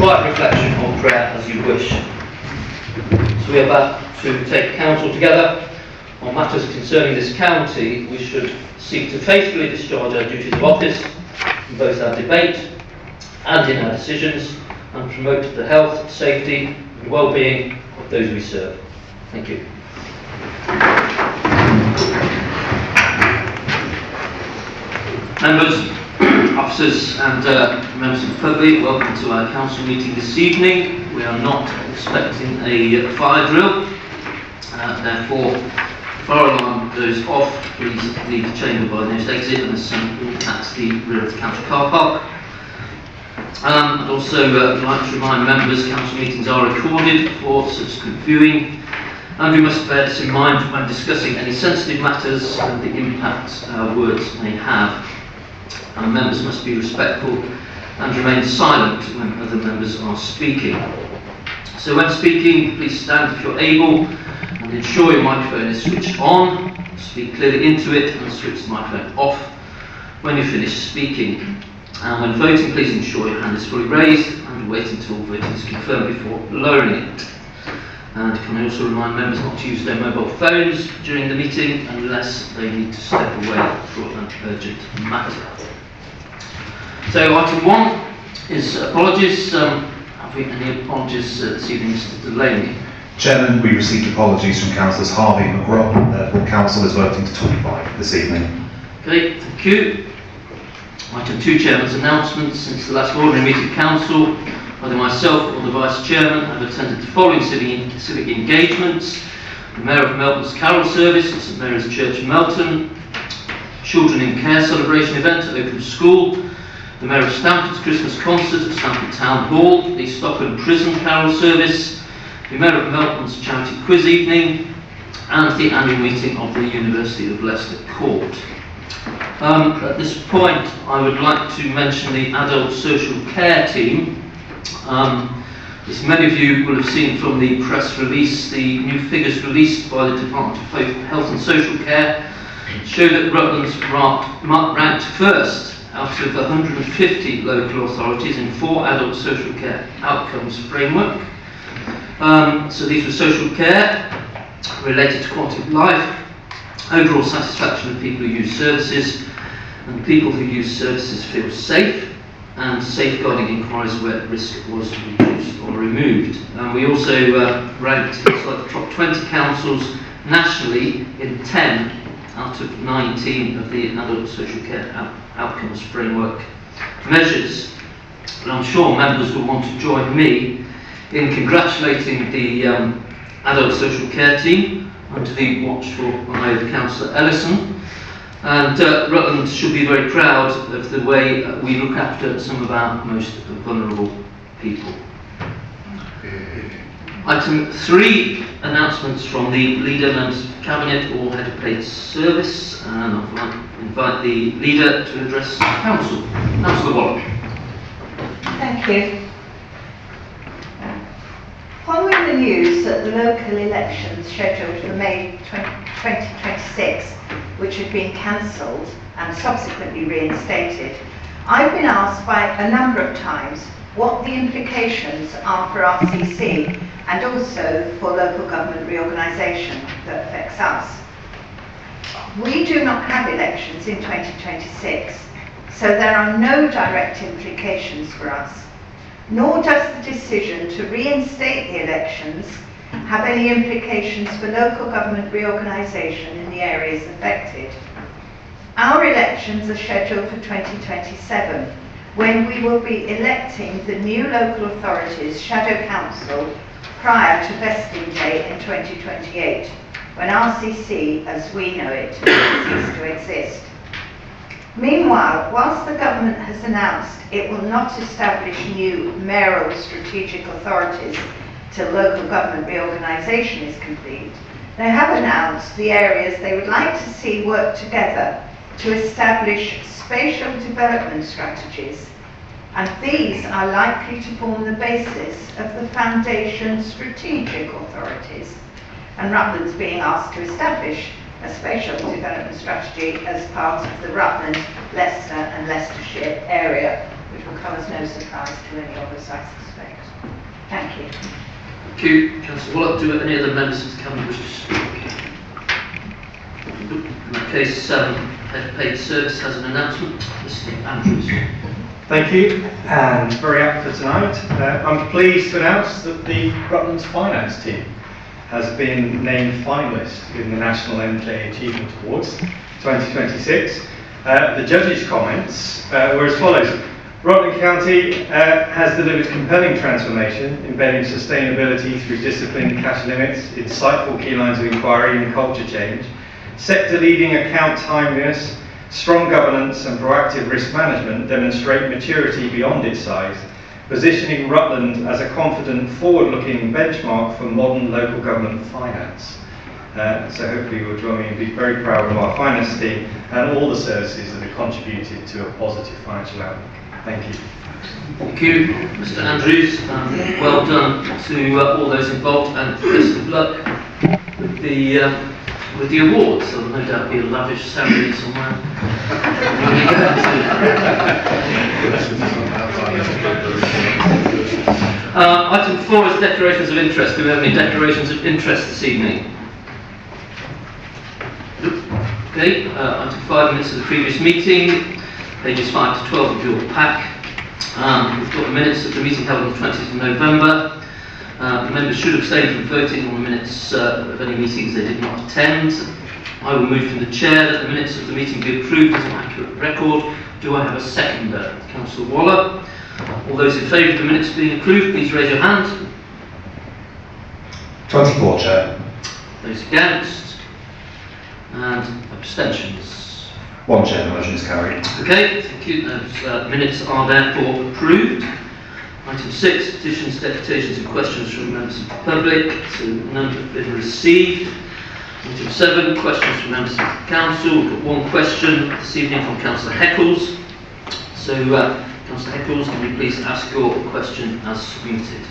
quiet reflection or prayer as you wish. So we are about to take counsel together on matters concerning this county. We should seek to faithfully discharge our duties of office in both our debate and in our decisions, and promote the health, safety and well-being of those we serve. Thank you. Members, officers and members of the public, welcome to our council meeting this evening. We are not expecting a fire drill, therefore fire alarm goes off, please leave the chamber by the nearest exit and assemble at the rear of the council car park. I'd also like to remind members council meetings are recorded for subsequent viewing, and we must bear this in mind when discussing any sensitive matters and the impact our words may have. And members must be respectful and remain silent when other members are speaking. So when speaking, please stand if you're able and ensure your microphone is switched on. Speak clearly into it and switch the microphone off when you finish speaking. And when voting, please ensure your hand is fully raised and wait until voting is confirmed before lowering it. And can I also remind members not to use their mobile phones during the meeting unless they need to step away for an urgent matter. So item 1 is apologies. Have we any apologies this evening, Mr. Delaney? Chairman, we received apologies from Councillors Harvey and McGraw. Therefore, Council is voting to 25 this evening. Okay, thank you. Item 2, Chairman's announcements. Since the last ordinary meeting of Council, either myself or the Vice Chairman have attended the following civic engagements: the Mayor of Melton's Carol Service at St Mary's Church, Melton, Children in Care celebration event at Oakham School, the Mayor of Stamford's Christmas concert at Stamford Town Hall, the Stockholm Prison Carol Service, the Mayor of Melton's charity quiz evening, and the annual meeting of the University of Leicester Court. At this point, I would like to mention the Adult Social Care team. As many of you will have seen from the press release, the new figures released by the Department of Health and Social Care show that Rutland's ranked first out of 150 local authorities in 4 adult social care outcomes framework. So these were social care, related to quality of life, overall satisfaction of people who use services, and people who use services feel safe, and safeguarding inquiries where risk was reduced or removed. And we also ranked inside the top 20 councils nationally in 10 out of 19 of the adult social care outcomes framework measures. And I'm sure members will want to join me in congratulating the adult social care team under the watchful eye of Councillor Ellison. And Rutland should be very proud of the way we look after some of our most vulnerable people. Item 3, announcements from the Leader, Members of Cabinet or Head of Paid Service. And I'd like to invite the Leader to address the Council. Councillor Wallach. Thank you. Following the news that the local elections scheduled for May 2026, which had been cancelled and subsequently reinstated, I've been asked by a number of times what the implications are for RCC and also for local government reorganisation that affects us. We do not have elections in 2026, so there are no direct implications for us, nor does the decision to reinstate the elections have any implications for local government reorganisation in the areas affected. Our elections are scheduled for 2027, when we will be electing the new local authorities shadow council prior to vesting day in 2028, when RCC, as we know it, will cease to exist. Meanwhile, whilst the government has announced it will not establish new mayoral strategic authorities till local government reorganisation is complete, they have announced the areas they would like to see work together to establish spatial development strategies, and these are likely to form the basis of the foundation strategic authorities. And Rutland's being asked to establish a spatial development strategy as part of the Rutland, Leicester and Leicestershire area, which will come as no surprise to any of us, I suspect. Thank you. Thank you. Councillor Wallach, do any other members of the Cabinet wish to speak? In that case, Head of Paid Service has an announcement. Mr. Andrews. Thank you, and very apt for tonight. I'm pleased to announce that the Rutland's finance team has been named finalist in the National MK Achievement Awards 2026. The judges' comments were as follows. Rutland County has delivered compelling transformation, embedding sustainability through disciplined cash limits, insightful key lines of inquiry and culture change, sector-leading account timeliness, strong governance and proactive risk management demonstrate maturity beyond its size, positioning Rutland as a confident, forward-looking benchmark for modern local government finance. So hopefully you'll join me and be very proud of our finance team and all the services that have contributed to a positive financial outlook. Thank you. Thank you, Mr. Andrews. Well done to all those involved, and best of luck with the awards. There'll no doubt be a lavish ceremony somewhere. Item 4 is declarations of interest. Do we have any declarations of interest this evening? Okay, item 5, minutes of the previous meeting, pages 5 to 12 of your pack. We've got the minutes of the meeting held on the 20th of November. The members should abstain from voting on the minutes of any meetings they did not attend. I will move from the chair that the minutes of the meeting be approved as an accurate record. Do I have a seconder? Councillor Waller. All those in favour of the minutes being approved, please raise your hand. 24, Chair. Those against? And abstentions? 1, Chair. The motion is carried. Okay, thank you. Those minutes are therefore approved. Item 6, petitions, deputations and questions from members of the public. So none have been received. Item 7, questions from members of the council. We've got one question this evening from Councillor Heckles. So Councillor Heckles, can you please ask your question as submitted?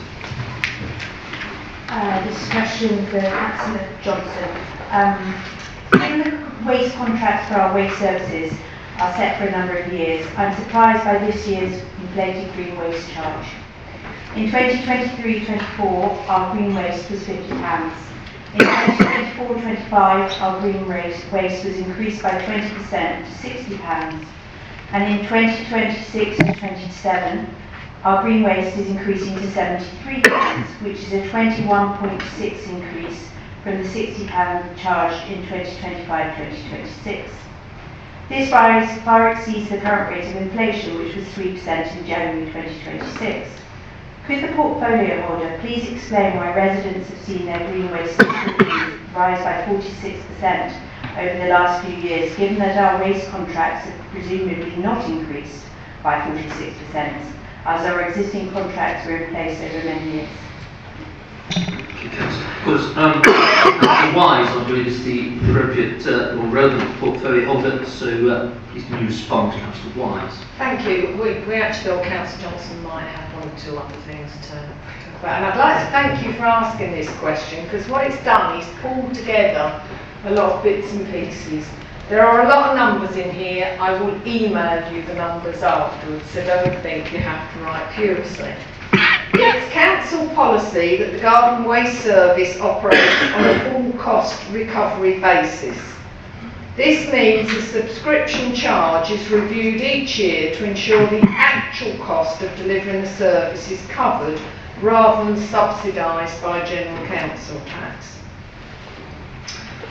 This is a question for Councillor Johnson. Given the waste contracts for our waste services are set for a number of years, I'm surprised by this year's inflated green waste charge. In 2023-24, our green waste was £50. In 2024-25, our green waste was increased by 20% to £60. And in 2026-27, our green waste is increasing to £73, which is a 21.6% increase from the £60 charged in 2025-2026. This far exceeds the current rate of inflation, which was 3% in January 2026. Could the portfolio holder please explain why residents have seen their green waste subscriptions rise by 46% over the last few years, given that our waste contracts have presumably not increased by 46%, as our existing contracts were in place over many years? Of course, Councillor Wise, I believe, is the appropriate or relevant portfolio holder, so please can you respond to Councillor Wise? Thank you. We actually thought Councillor Johnson might have one or two other things to talk about. And I'd like to thank you for asking this question, because what it's done is pulled together a lot of bits and pieces. There are a lot of numbers in here. I will email you the numbers afterwards, so don't think you have to write furiously. It's council policy that the garden waste service operates on a full cost recovery basis. This means the subscription charge is reviewed each year to ensure the actual cost of delivering the service is covered rather than subsidised by general council tax.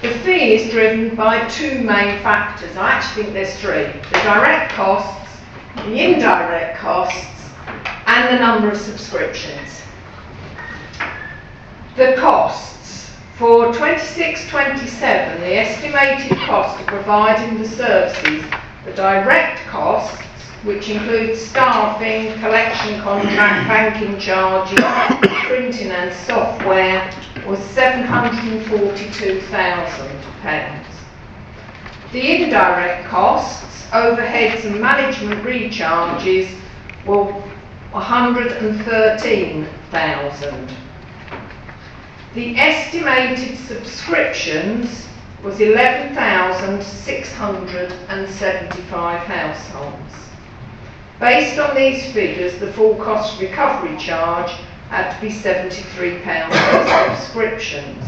The fee is driven by two main factors. I actually think there's three: the direct costs, the indirect costs, and the number of subscriptions. The costs for 26-27, the estimated cost of providing the services, the direct costs, which include staffing, collection contract, banking charges, printing and software, was £742,000. The indirect costs, overheads and management recharges were £113,000. The estimated subscriptions was 11,675 households. Based on these figures, the full cost recovery charge had to be £73 per subscriptions.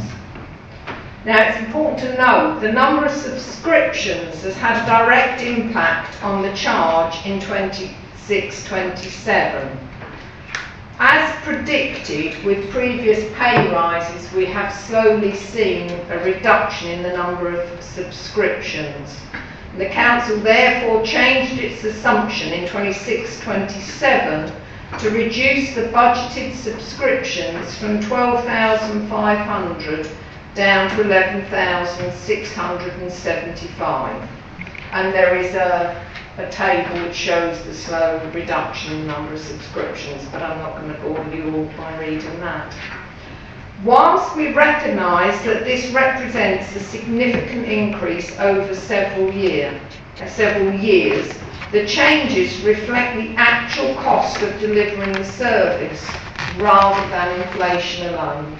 Now, it's important to note the number of subscriptions has had a direct impact on the charge in 26-27. As predicted with previous pay rises, we have slowly seen a reduction in the number of subscriptions. The council therefore changed its assumption in 26-27 to reduce the budgeted subscriptions from 12,500 down to 11,675. And there is a table which shows the slow reduction in number of subscriptions, but I'm not going to bore you all by reading that. Whilst we recognise that this represents a significant increase over several years, the changes reflect the actual cost of delivering the service rather than inflation alone.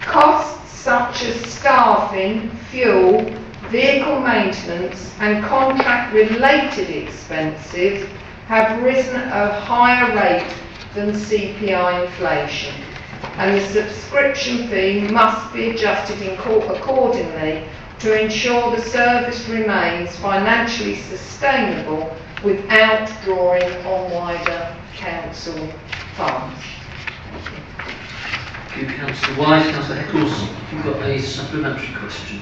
Costs such as staffing, fuel, vehicle maintenance and contract-related expenses have risen at a higher rate than CPI inflation, and the subscription fee must be adjusted accordingly to ensure the service remains financially sustainable without drawing on wider council funds. Thank you, Councillor Wise. Councillor Eccles, you've got a supplementary question.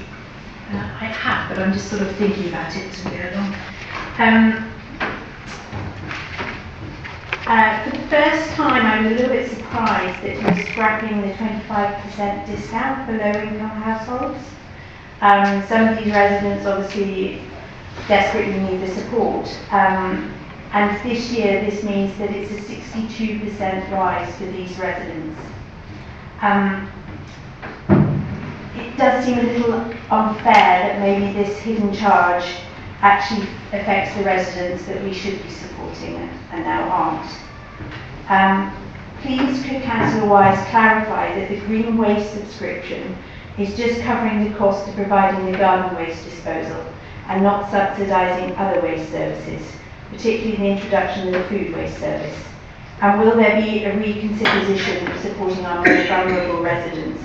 I have, but I'm just sort of thinking about it as we go along. For the first time, I'm a little bit surprised that you're scrapping the 25% discount for low-income households. Some of these residents obviously desperately need the support. And this year, this means that it's a 62% rise for these residents. It does seem a little unfair that maybe this hidden charge actually affects the residents that we should be supporting and now aren't. Please could Councillor Wise clarify that the green waste subscription is just covering the cost of providing the garden waste disposal and not subsidising other waste services, particularly the introduction of the food waste service? And will there be a reconsideration of supporting our most vulnerable residents,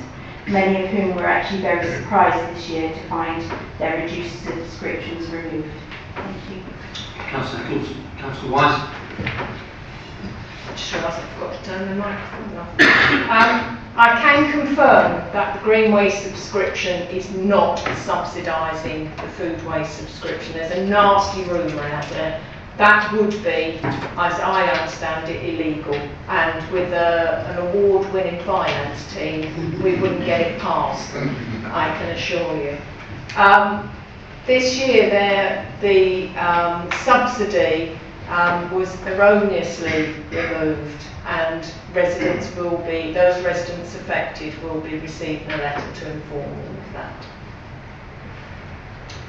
many of whom were actually very surprised this year to find their reduced subscriptions removed? Thank you. Councillor Eccles, Councillor Wise. I just realised I forgot to turn the microphone off. I can confirm that the green waste subscription is not subsidising the food waste subscription. There's a nasty rumour out there. That would be, as I understand it, illegal, and with an award-winning finance team, we wouldn't get it passed, I can assure you. This year, the subsidy was erroneously removed, and those residents affected will be receiving a letter to inform them of that.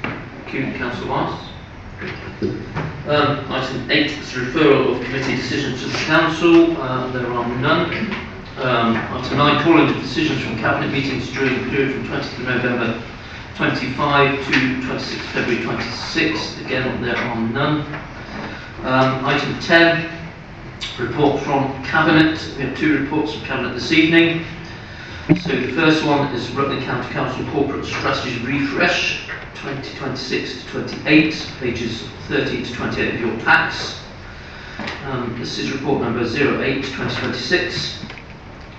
Thank you, Councillor Wise. Item 8 is a referral of committee decisions to the council. There are none. Item 9, calling of decisions from cabinet meetings during the period from 20th of November 25 to 26th February 26. Again, there are none. Item 10, report from cabinet. We have 2 reports from cabinet this evening. So the first one is Rutland County Council Corporate Strategy Refresh 2026 to 28, pages 30 to 28 of your packs. This is report number 08/2026.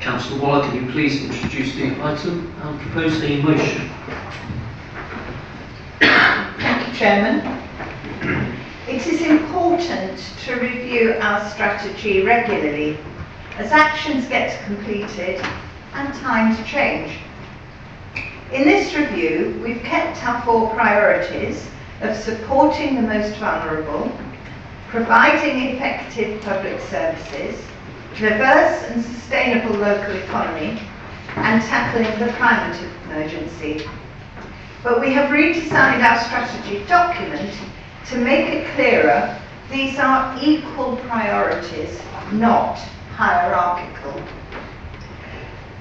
Councillor Waller, can you please introduce the item and propose a motion? Thank you, Chairman. It is important to review our strategy regularly as actions get completed and times change. In this review, we've kept our 4 priorities of supporting the most vulnerable, providing effective public services, diverse and sustainable local economy, and tackling the climate emergency. But we have redesigned our strategy document to make it clearer these are equal priorities, not hierarchical.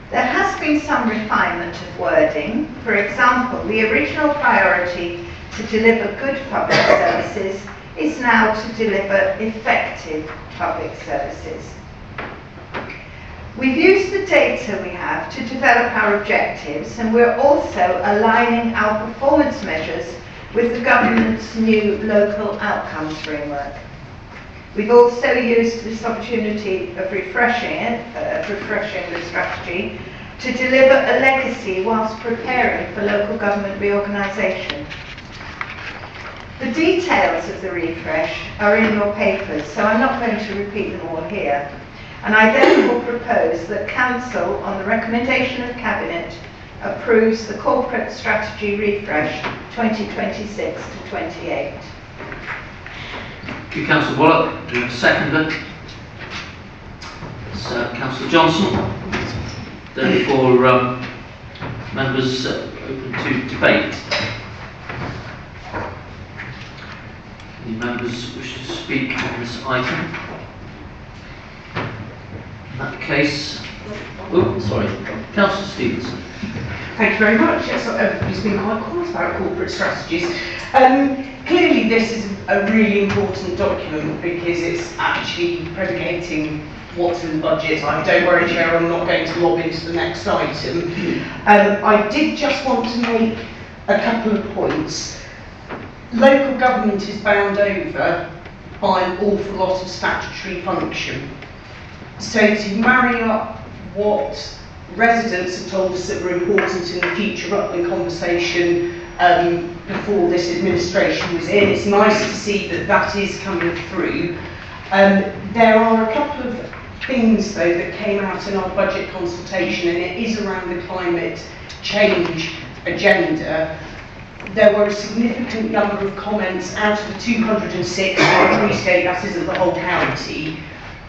There has been some refinement of wording. For example, the original priority to deliver good public services is now to deliver effective public services. We've used the data we have to develop our objectives, and we're also aligning our performance measures with the government's new local outcomes framework. We've also used this opportunity of refreshing the strategy to deliver a legacy whilst preparing for local government reorganisation. The details of the refresh are in your papers, so I'm not going to repeat them all here. And I therefore propose that Council, on the recommendation of Cabinet, approves the Corporate Strategy Refresh 2026 to 28. Thank you, Councillor Wallach. Do we have a seconder? So, Councillor Johnson. Therefore, members open to debate. Any members wish to speak on this item? In that case, sorry, Councillor Stevenson. Thank you very much. Yes, everybody's been quite quiet about corporate strategies. Clearly this is a really important document because it's actually predicating what's in the budget. Don't worry, Chair, I'm not going to lob into the next item. I did just want to make a couple of points. Local government is bound over by an awful lot of statutory function. So to marry up what residents have told us that were important in the future Rutland conversation before this administration was in, it's nice to see that that is coming through. There are a couple of things though that came out in our budget consultation, and it is around the climate change agenda. There were a significant number of comments out of the 206, I appreciate that isn't the whole county,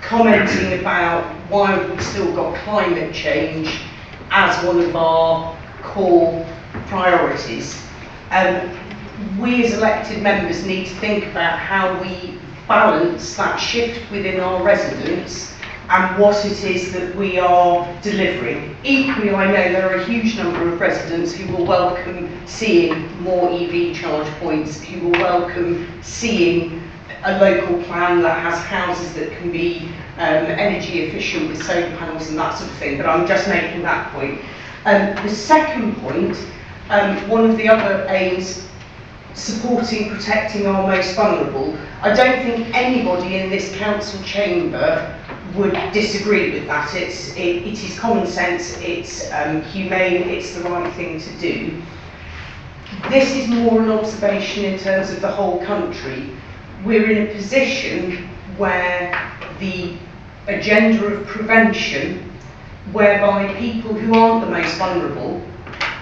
commenting about why we've still got climate change as one of our core priorities. We as elected members need to think about how we balance that shift within our residents and what it is that we are delivering. Equally, I know there are a huge number of residents who will welcome seeing more EV charge points, who will welcome seeing a local plan that has houses that can be energy efficient with solar panels and that sort of thing, but I'm just making that point. The second point, one of the other aims, supporting, protecting our most vulnerable. I don't think anybody in this council chamber would disagree with that. It is common sense, it's humane, it's the right thing to do. This is more an observation in terms of the whole country. We're in a position where the agenda of prevention, whereby people who aren't the most vulnerable,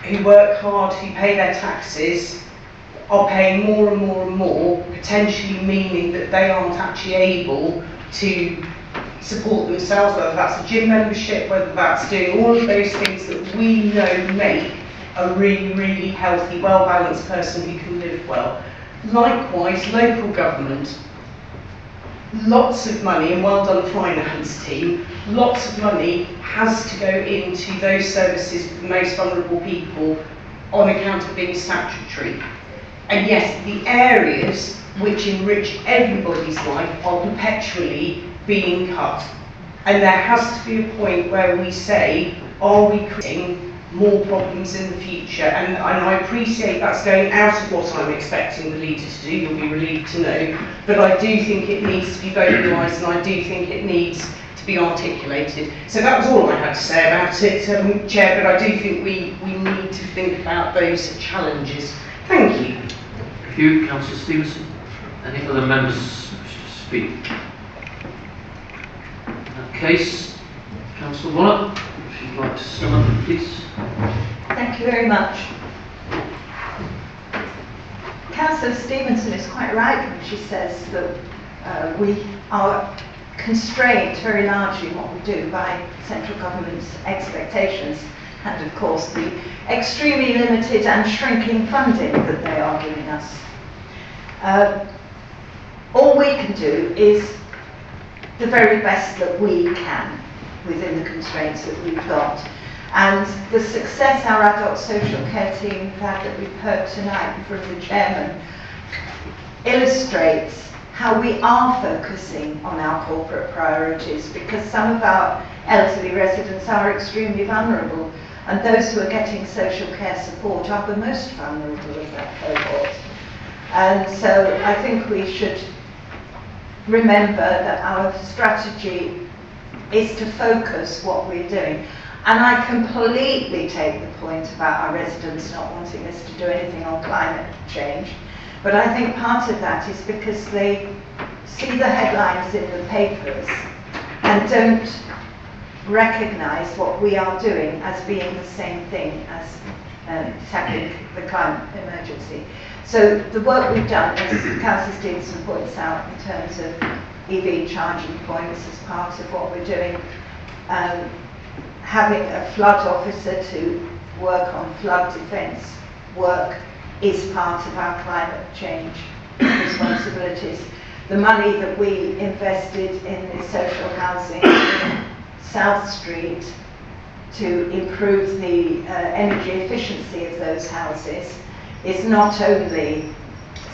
who work hard, who pay their taxes, are paying more and more and more, potentially meaning that they aren't actually able to support themselves, whether that's a gym membership, whether that's doing all of those things that we know make a really, really healthy, well-balanced person who can live well. Likewise, local government, lots of money, and well done finance team, lots of money has to go into those services for the most vulnerable people on account of being statutory. And yes, the areas which enrich everybody's life are perpetually being cut. And there has to be a point where we say, are we creating more problems in the future? And I appreciate that's going out of what I'm expecting the leader to do, you'll be relieved to know, but I do think it needs to be vocalised, and I do think it needs to be articulated. So that was all I had to say about it, Chair, but I do think we need to think about those challenges. Thank you. Thank you, Councillor Stevenson. Any other members wish to speak? In that case, Councillor Wallach, if you'd like to sum up, please. Thank you very much. Councillor Stevenson is quite right when she says that we are constrained very largely in what we do by central government's expectations, and of course the extremely limited and shrinking funding that they are giving us. All we can do is the very best that we can within the constraints that we've got. And the success our Adult Social Care team that we've heard tonight from the chairman illustrates how we are focusing on our corporate priorities, because some of our elderly residents are extremely vulnerable, and those who are getting social care support are the most vulnerable of that cohort. And so I think we should remember that our strategy is to focus what we're doing. And I completely take the point about our residents not wanting us to do anything on climate change. But I think part of that is because they see the headlines in the papers and don't recognise what we are doing as being the same thing as tackling the climate emergency. So the work we've done, as Councillor Stevenson points out, in terms of EV charging points as part of what we're doing, having a flood officer to work on flood defence work is part of our climate change responsibilities. The money that we invested in the social housing in South Street to improve the energy efficiency of those houses is not only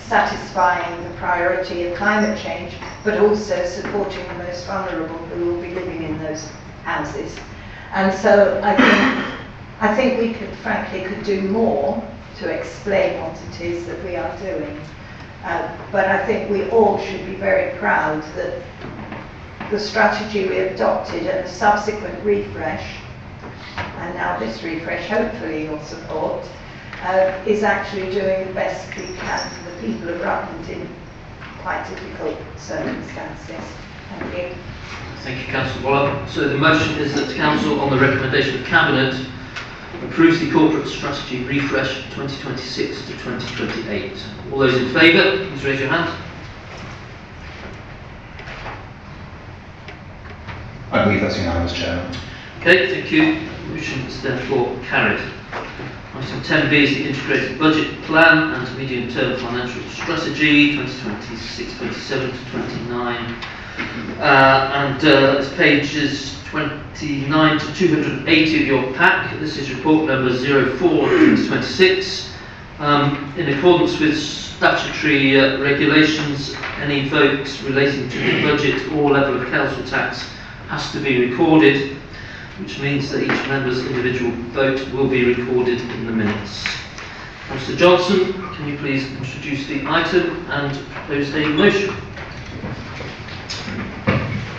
satisfying the priority of climate change, but also supporting the most vulnerable who will be living in those houses. And so I think we could do more to explain what it is that we are doing. But I think we all should be very proud that the strategy we adopted and the subsequent refresh, and now this refresh, hopefully you'll support, is actually doing the best we can for the people of Rutland in quite difficult circumstances. Thank you. Thank you, Councillor Waller. So the motion is that the Council, on the recommendation of Cabinet, approves the Corporate Strategy Refresh 2026 to 2028. All those in favour, please raise your hand. I believe that's unanimous, Chairman. Okay, thank you. The motion is therefore carried. Item 10B is the Integrated Budget Plan and Medium-Term Financial Strategy 2026-27 to 29. It's pages 29 to 280 of your pack. This is report number 04/2026. In accordance with statutory regulations, any votes relating to the budget or level of council tax has to be recorded, which means that each member's individual vote will be recorded in the minutes. Councillor Johnson, can you please introduce the item and propose a motion?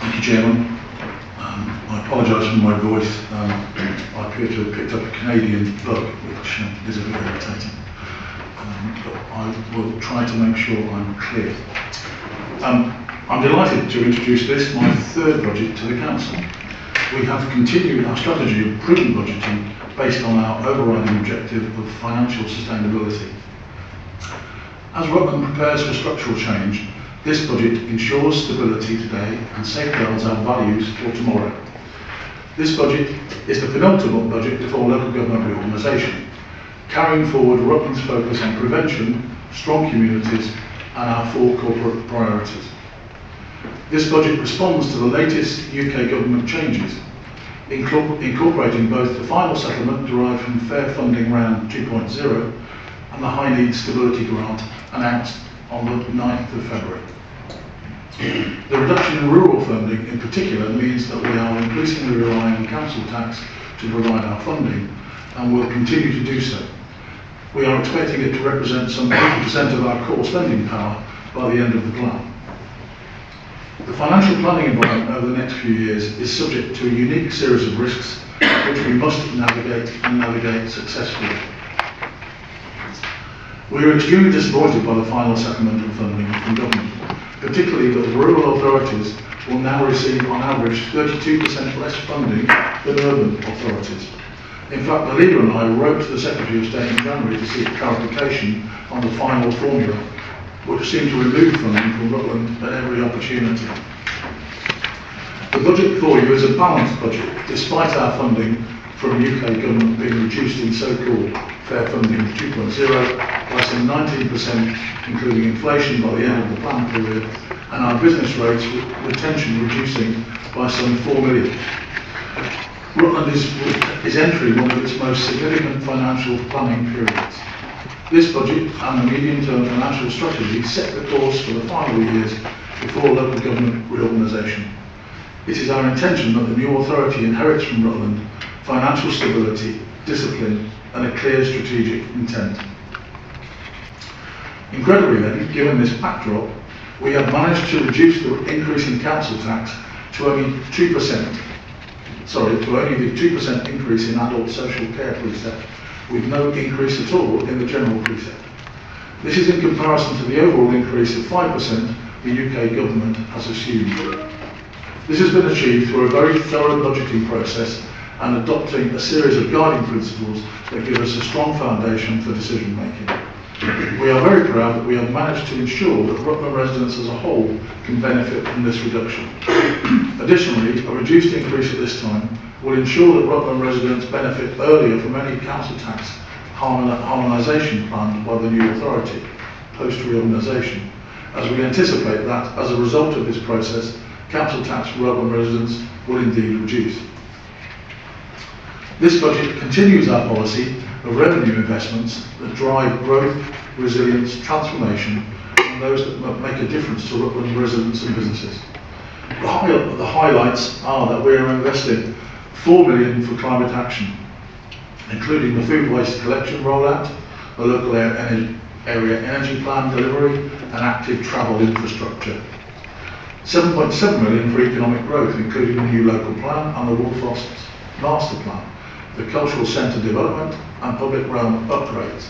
Thank you, Chairman. I apologise for my voice. I appear to have picked up a Canadian bug, which is a bit irritating. But I will try to make sure I'm clear. I'm delighted to introduce this, my third budget, to the Council. We have continued our strategy of prudent budgeting based on our overriding objective of financial sustainability. As Rutland prepares for structural change, this budget ensures stability today and safeguards our values for tomorrow. This budget is the penultimate budget before Local Government Reorganisation, carrying forward Rutland's focus on prevention, strong communities and our four corporate priorities. This budget responds to the latest UK government changes, incorporating both the final settlement derived from Fair Funding Round 2.0 and the High Needs Stability Grant announced on the 9th of February. The reduction in rural funding in particular means that we are increasingly relying on council tax to provide our funding and will continue to do so. We are expecting it to represent some 80% of our core spending power by the end of the plan. The financial planning environment over the next few years is subject to a unique series of risks which we must navigate and navigate successfully. We are extremely disappointed by the final settlement of funding from government, particularly that rural authorities will now receive on average 32% less funding than urban authorities. In fact, the Leader and I wrote to the Secretary of State in January to seek clarification on the final formula, which seemed to remove funding from Rutland at every opportunity. The budget before you is a balanced budget, despite our funding from UK government being reduced in so-called Fair Funding 2.0 by some 19%, including inflation by the end of the plan period, and our business rates retention reducing by some 4 million. Rutland is entering one of its most significant financial planning periods. This budget and the medium-term financial strategy set the course for the final years before local government reorganisation. It is our intention that the new authority inherits from Rutland financial stability, discipline and a clear strategic intent. Incredibly then, given this backdrop, we have managed to reduce the increase in council tax to only 2%, to only the 2% increase in Adult Social Care Precept, with no increase at all in the General Precept. This is in comparison to the overall increase of 5% the UK government has assumed. This has been achieved through a very thorough budgeting process and adopting a series of guiding principles that give us a strong foundation for decision making. We are very proud that we have managed to ensure that Rutland residents as a whole can benefit from this reduction. Additionally, a reduced increase at this time will ensure that Rutland residents benefit earlier from any council tax harmonisation planned by the new authority post-reorganisation, as we anticipate that as a result of this process, council tax for Rutland residents will indeed reduce. This budget continues our policy of revenue investments that drive growth, resilience, transformation, and those that make a difference to Rutland residents and businesses. The highlights are that we are investing $4 million for climate action, including the food waste collection rollout, a local area energy plan delivery, and active travel infrastructure. $7.7 million for economic growth, including the new local plan and the Woolfrost master plan, the cultural centre development and public realm upgrades.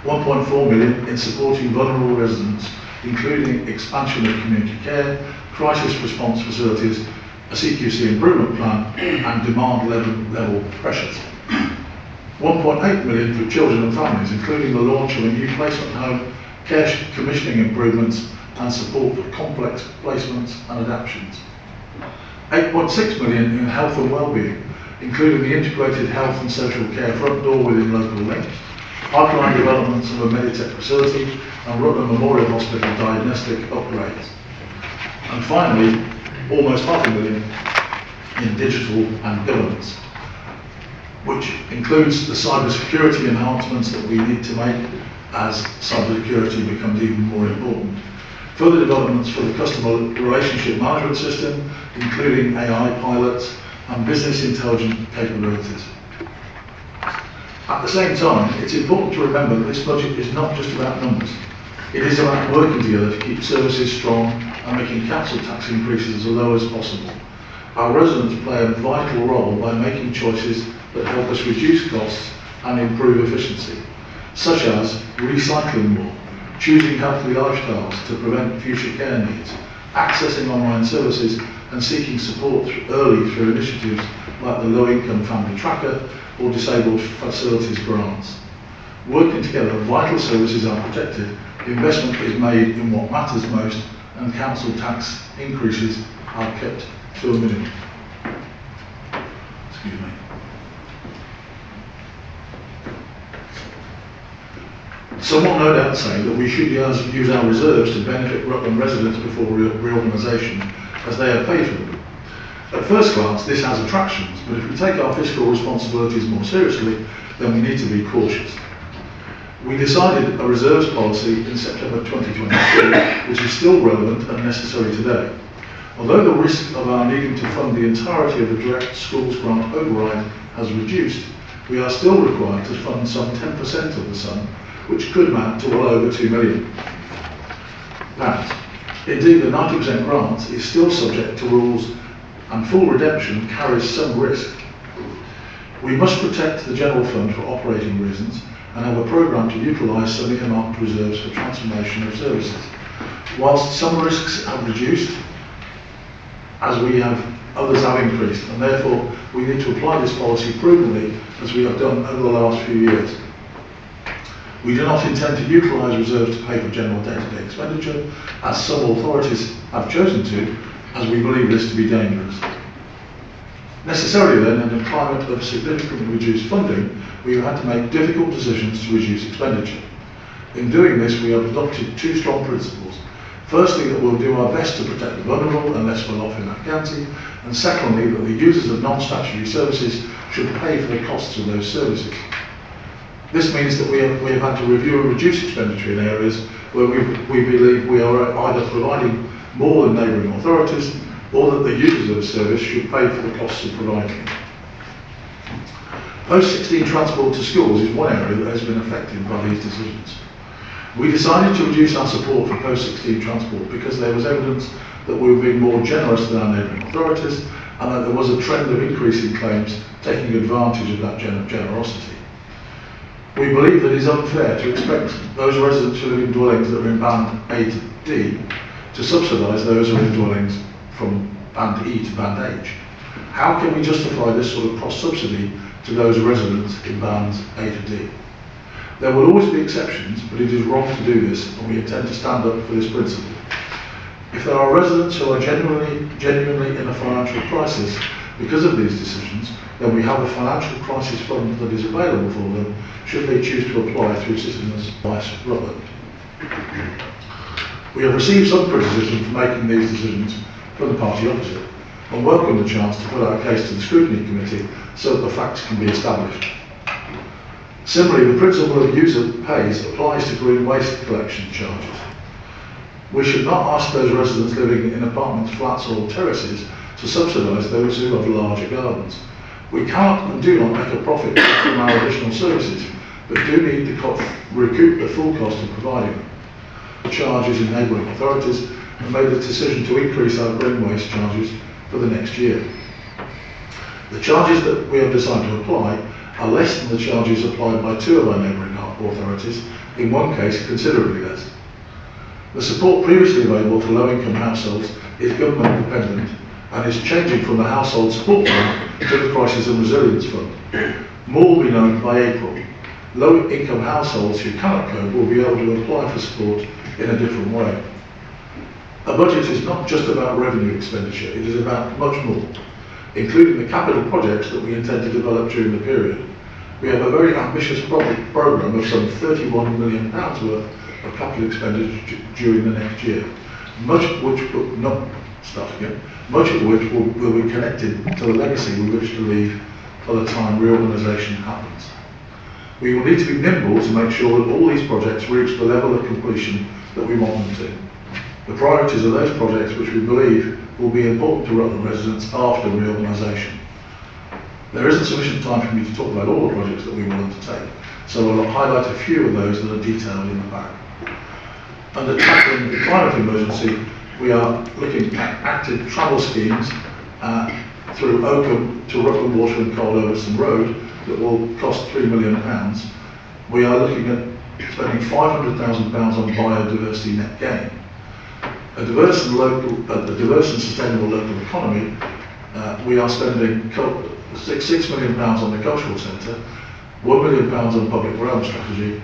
$1.4 million in supporting vulnerable residents, including expansion of community care, crisis response facilities, a CQC improvement plan and demand level pressures. $1.8 million for children and families, including the launch of a new placement home, care commissioning improvements and support for complex placements and adaptions. $8.6 million in health and wellbeing, including the integrated health and social care front door within local links, pipeline developments of a Meditech facility and Rutland Memorial Hospital diagnostic upgrades. And finally, almost $500,000 in digital and governance, which includes the cyber security enhancements that we need to make as cyber security becomes even more important. Further developments for the customer relationship management system, including AI pilots and business intelligence capabilities. At the same time, it's important to remember that this budget is not just about numbers. It is about working together to keep services strong and making council tax increases as low as possible. Our residents play a vital role by making choices that help us reduce costs and improve efficiency, such as recycling more, choosing healthy lifestyles to prevent future care needs, accessing online services and seeking support early through initiatives like the Low Income Family Tracker or Disabled Facilities Grants. Working together, vital services are protected, investment is made in what matters most, and council tax increases are kept to a minimum. Excuse me. Some will no doubt say that we should use our reserves to benefit Rutland residents before reorganisation, as they have paid for them. At first glance, this has attractions, but if we take our fiscal responsibilities more seriously, then we need to be cautious. We decided a reserves policy in September 2022, which is still relevant and necessary today. Although the risk of our needing to fund the entirety of the direct schools grant override has reduced, we are still required to fund some 10% of the sum, which could amount to well over £2 million. Indeed, the 90% grant is still subject to rules and full redemption carries some risk. We must protect the general fund for operating reasons and have a programme to utilise some earmarked reserves for transformation of services. Whilst some risks have reduced, others have increased, and therefore we need to apply this policy prudently as we have done over the last few years. We do not intend to utilise reserves to pay for general day-to-day expenditure, as some authorities have chosen to, as we believe this to be dangerous. Necessarily then, in a climate of significantly reduced funding, we have had to make difficult decisions to reduce expenditure. In doing this, we have adopted two strong principles. Firstly, that we'll do our best to protect the vulnerable and less well off in that county, and secondly, that the users of non-statutory services should pay for the costs of those services. This means that we have had to review and reduce expenditure in areas where we believe we are either providing more than neighbouring authorities, or that the users of the service should pay for the costs of providing it. Post-16 transport to schools is one area that has been affected by these decisions. We decided to reduce our support for post-16 transport because there was evidence that we were being more generous than our neighbouring authorities, and that there was a trend of increasing claims taking advantage of that generosity. We believe that it is unfair to expect those residents who live in dwellings that are in Band A to D to subsidise those who are in dwellings from Band E to Band H. How can we justify this sort of cross-subsidy to those residents in Bands A to D? There will always be exceptions, but it is wrong to do this, and we intend to stand up for this principle. If there are residents who are genuinely in a financial crisis because of these decisions, then we have a financial crisis fund that is available for them should they choose to apply through Citizens Advice Rutland. We have received some criticism for making these decisions from the party opposite, and welcome the chance to put our case to the Scrutiny Committee so that the facts can be established. Similarly, the principle of user pays applies to green waste collection charges. We should not ask those residents living in apartments, flats or terraces to subsidise those who have larger gardens. We cannot and do not make a profit from our additional services, but do need to recoup the full cost of providing them. The charges in neighbouring authorities have made the decision to increase our green waste charges for the next year. The charges that we have decided to apply are less than the charges applied by two of our neighbouring authorities, in one case considerably less. The support previously available to low-income households is government dependent and is changing from the Household Support Fund to the Crisis and Resilience Fund. More will be known by April. Low-income households who cannot cope will be able to apply for support in a different way. A budget is not just about revenue expenditure, it is about much more, including the capital projects that we intend to develop during the period. We have a very ambitious programme of some £31 million worth of capital expenditure during the next year, much of which will be connected to the legacy we wish to leave by the time reorganisation happens. We will need to be nimble to make sure that all these projects reach the level of completion that we want them to. The priorities are those projects which we believe will be important to Rutland residents after reorganisation. There isn't sufficient time for me to talk about all the projects that we will undertake, so I'll highlight a few of those that are detailed in the back. Under tackling the climate emergency, we are looking at active travel schemes through Oakham to Rutland Water and Coal Overston Road that will cost £3 million. We are looking at spending £500,000 on biodiversity net gain. A diverse and sustainable local economy, we are spending £6 million on the cultural centre, £1 million on public realm strategy,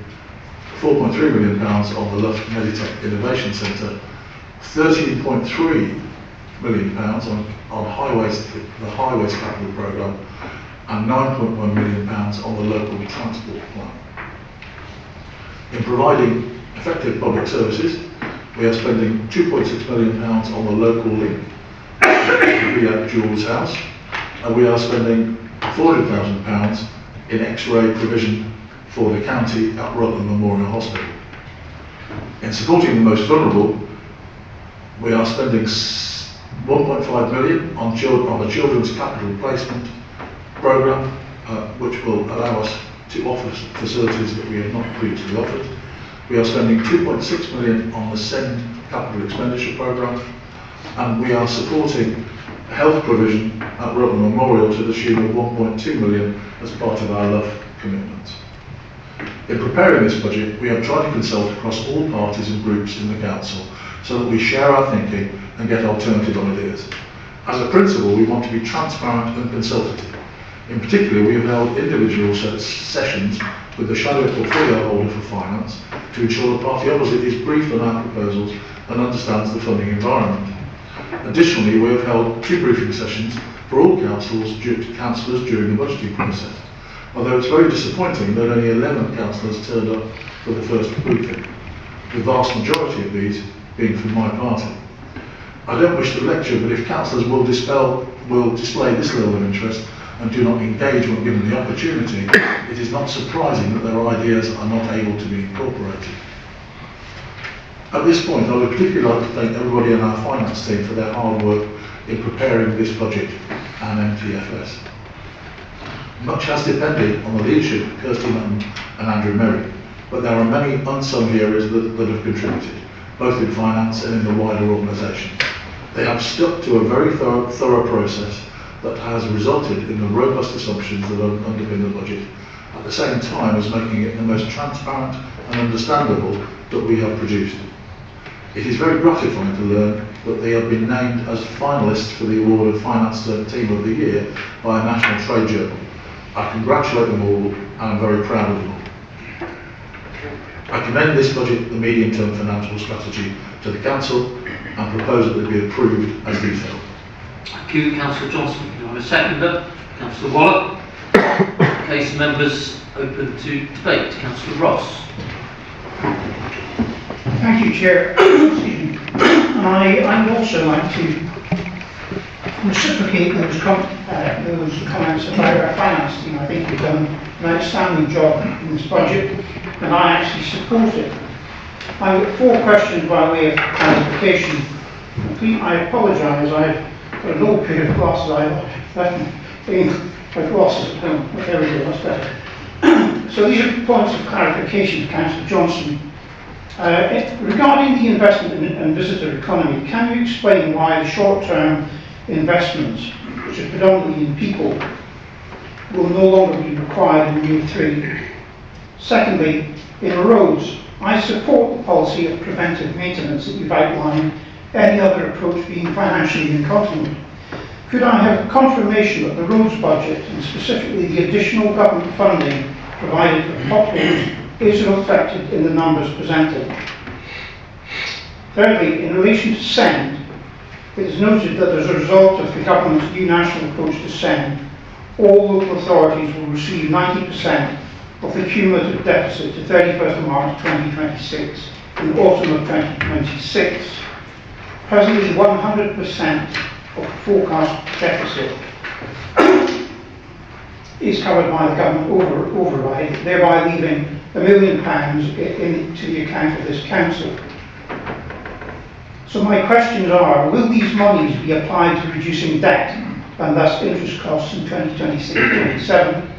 £4.3 million on the Love Meditech Innovation Centre, £13.3 million on highways, the highways capital programme, and £9.1 million on the local transport plan. In providing effective public services, we are spending £2.6 million on the local link via Jules House, and we are spending £400,000 in X-ray provision for the county at Rutland Memorial Hospital. In supporting the most vulnerable, we are spending £1.5 million on a children's capital placement programme, which will allow us to offer facilities that we have not previously offered. We are spending £2.6 million on the SEND capital expenditure programme, and we are supporting health provision at Rutland Memorial to the tune of £1.2 million as part of our LOVE commitments. In preparing this budget, we have tried to consult across all parties and groups in the council so that we share our thinking and get alternative ideas. As a principle, we want to be transparent and consultative. In particular, we have held individual sessions with the shadow portfolio holder for finance to ensure the party opposite is briefed on our proposals and understands the funding environment. Additionally, we have held 2 briefing sessions for all councillors during the budgeting process, although it's very disappointing that only 11 councillors turned up for the first briefing, the vast majority of these being from my party. I don't wish to lecture, but if councillors will display this level of interest, and do not engage when given the opportunity, it is not surprising that their ideas are not able to be incorporated. At this point, I would particularly like to thank everybody in our finance team for their hard work in preparing this budget and MTFS. Much has depended on the leadership of Kirsty Mutton and Andrew Merry, but there are many unsung heroes that have contributed, both in finance and in the wider organisation. They have stuck to a very thorough process that has resulted in the robust assumptions that underpin the budget, at the same time as making it the most transparent and understandable that we have produced. It is very gratifying to learn that they have been named as finalists for the award of Finance Team of the Year by a national trade journal. I congratulate them all and I'm very proud of them all. I commend this budget, the medium-term financial strategy, to the Council and propose that it be approved as detailed. Thank you, Councillor Johnson. Do I have a seconder? Councillor Waller. Case members open to debate. Councillor Ross. Thank you, Chair. Excuse me. And I'd also like to reciprocate those comments about our finance team. I think we've done an outstanding job in this budget, and I actually support it. I've got 4 questions by way of clarification. I apologise, I've got an old pair of glasses. I've left my glasses at home. But there we go, that's better. So these are points of clarification to Councillor Johnson. Regarding the investment in visitor economy, can you explain why the short-term investments, which are predominantly in people, will no longer be required in Year 3? Secondly, in roads, I support the policy of preventive maintenance that you've outlined, any other approach being financially incontinent. Could I have confirmation that the roads budget, and specifically the additional government funding provided for potholes, is reflected in the numbers presented? Thirdly, in relation to SEND, it is noted that as a result of the government's new national approach to SEND, all local authorities will receive 90% of the cumulative deficit to 31st of March 2026 in the autumn of 2026. Presently, 100% of the forecast deficit is covered by the government override, thereby leaving £1 million to the account of this council. So my questions are, will these monies be applied to reducing debt and thus interest costs in 2026-27?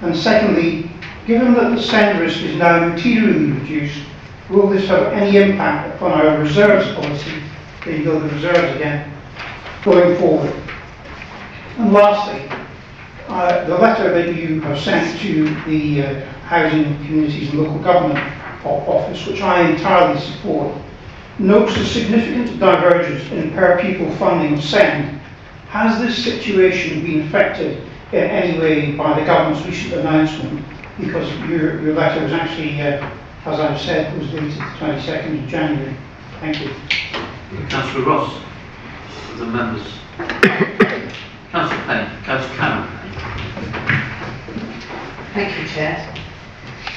And secondly, given that the SEND risk is now materially reduced, will this have any impact upon our reserves policy, there you go, the reserves again, going forward? And lastly, the letter that you have sent to the Housing, Communities and Local Government Office, which I entirely support, notes a significant divergence in per pupil funding of SEND. Has this situation been affected in any way by the government's recent announcement? Because your letter was actually, as I've said, was dated the 22nd of January. Thank you. Councillor Ross. The members. Councillor Payne. Councillor Cameron. Thank you, Chair.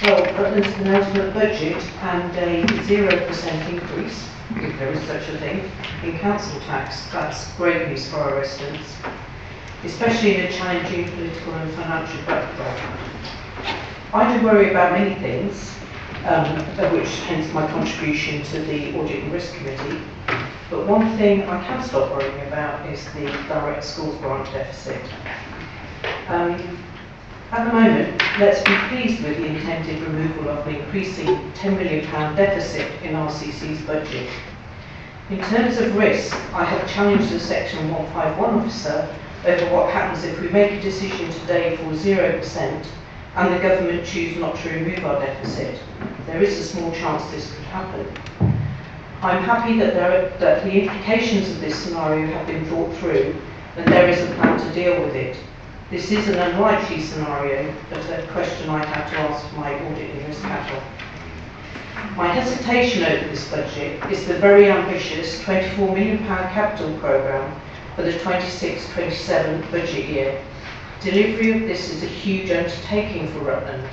Well, Rutland's penultimate budget and a 0% increase, if there is such a thing, in council tax, that's great news for our residents, especially in a challenging political and financial backdrop. I do worry about many things, which hence my contribution to the Audit and Risk Committee, but one thing I can stop worrying about is the direct schools grant deficit. At the moment, let's be pleased with the intended removal of the increasing £10 million deficit in RCC's budget. In terms of risk, I have challenged the Section 151 officer over what happens if we make a decision today for 0% and the government choose not to remove our deficit. There is a small chance this could happen. I'm happy that the implications of this scenario have been thought through and there is a plan to deal with it. This is an unlikely scenario, but a question I have to ask my Audit and Risk Panel. My hesitation over this budget is the very ambitious £24 million capital programme for the 26-27 budget year. Delivery of this is a huge undertaking for Rutland.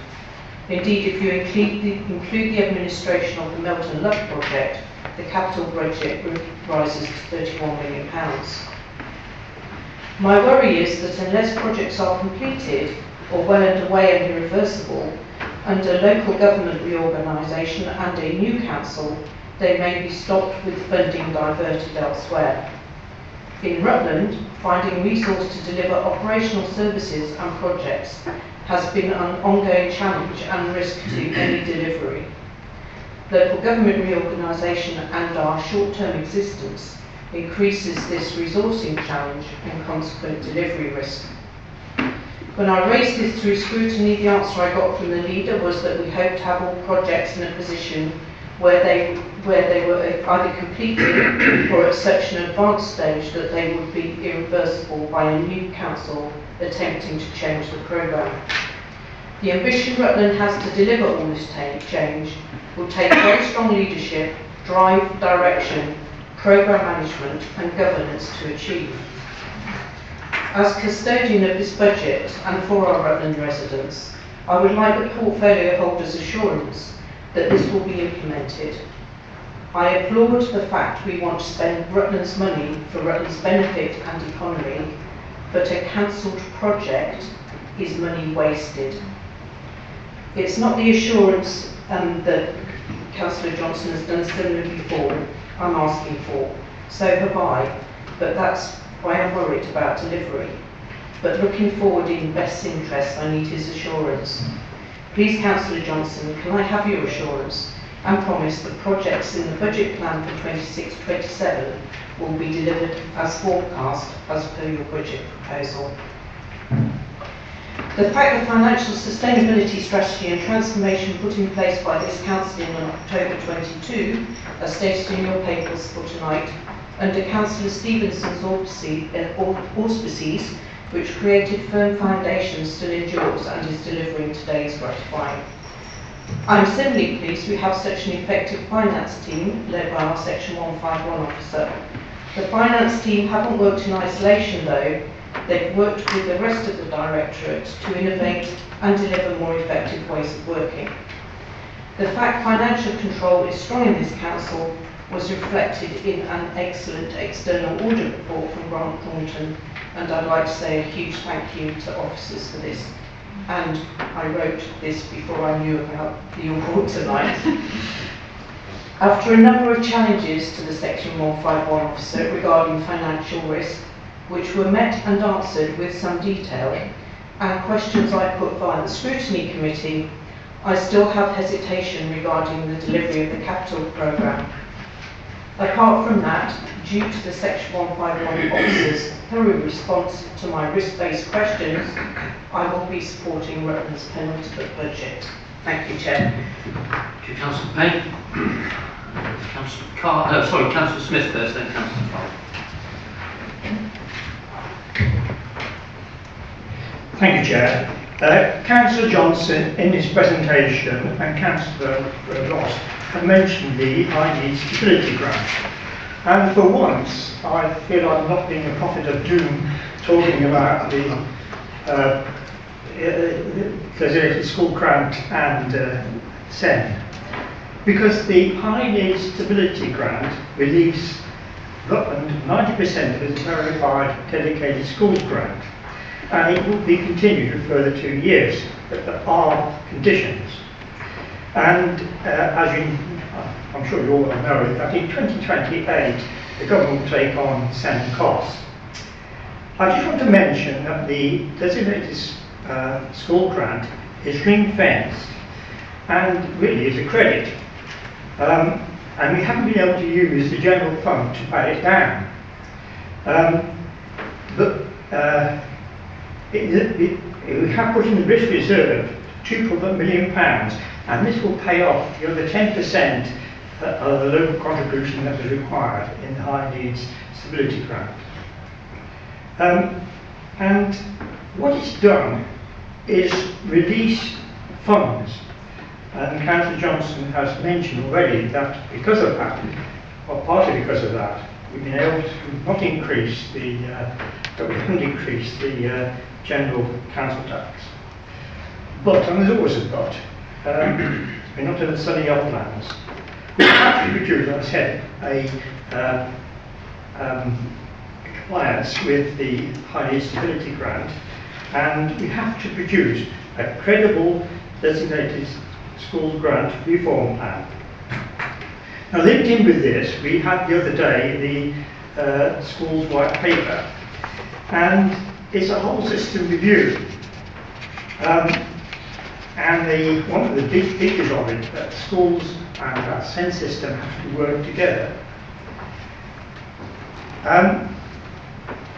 Indeed, if you include the administration of the Melton Love project, the capital budget rises to £31 million. My worry is that unless projects are completed or well underway and irreversible, under local government reorganisation and a new council, they may be stopped with funding diverted elsewhere. In Rutland, finding resource to deliver operational services and projects has been an ongoing challenge and risk to any delivery. Local government reorganisation and our short-term existence increases this resourcing challenge and consequent delivery risk. When I raised this through scrutiny, the answer I got from the leader was that we hope to have all projects in a position where they were either completed or at such an advanced stage that they would be irreversible by a new council attempting to change the programme. The ambition Rutland has to deliver all this change will take very strong leadership, drive, direction, programme management and governance to achieve. As custodian of this budget and for our Rutland residents, I would like the portfolio holder's assurance that this will be implemented. I applaud the fact we want to spend Rutland's money for Rutland's benefit and economy, but a cancelled project is money wasted. It's not the assurance that Councillor Johnson has done similarly before I'm asking for. So have I, but that's why I'm worried about delivery. But looking forward in best interest, I need his assurance. Please, Councillor Johnson, can I have your assurance and promise that projects in the budget plan for 26-27 will be delivered as forecast as per your budget proposal? The fact the financial sustainability strategy and transformation put in place by this council in October 22, as stated in your papers for tonight, under Councillor Stevenson's auspices, which created firm foundations, still endures and is delivering today is gratifying. I'm similarly pleased we have such an effective finance team led by our Section 151 officer. The finance team haven't worked in isolation though. They've worked with the rest of the directorate to innovate and deliver more effective ways of working. The fact financial control is strong in this council was reflected in an excellent external audit report from Grant Thornton, and I'd like to say a huge thank you to officers for this. And I wrote this before I knew about the award tonight. After a number of challenges to the Section 151 officer regarding financial risk, which were met and answered with some detail, and questions I put via the scrutiny committee, I still have hesitation regarding the delivery of the capital programme. Apart from that, due to the Section 151 officer's thorough response to my risk-based questions, I will be supporting Rutland's penultimate budget. Thank you, Chair. Thank you, Councillor Payne. Councillor Smith first, then Councillor Farr. Thank you, Chair. Councillor Johnson, in his presentation, and Councillor Ross have mentioned the ID Stability Grant. And for once, I feel I'm not being a prophet of doom talking about the Consolidated School Grant and SEN. Because the High Needs Stability Grant relieves Rutland 90% of its verified dedicated schools grant. And it will be continued for further 2 years, but there are conditions. And as you, I'm sure you all know, that in 2028 the government will take on SEN costs. I just want to mention that the designated school grant is ring-fenced and really is a credit. And we haven't been able to use the general fund to pay it down. We have put in the risk reserve £2 million, and this will pay off the other 10% of the local contribution that is required in the High Needs Stability Grant. And what it's done is release funds, and Councillor Johnson has mentioned already that because of that, or partly because of that, we've been able to not increase the, but we haven't increased the general council tax. But, and there's always a but, we're not in the sunny uplands. We have to produce, as I said, compliance with the High Needs Stability Grant, and we have to produce a credible designated school grant reform plan. Now, linked in with this, we had the other day the school's white paper, and it's a whole system review. And one of the big features of it, that schools and that SEND system have to work together.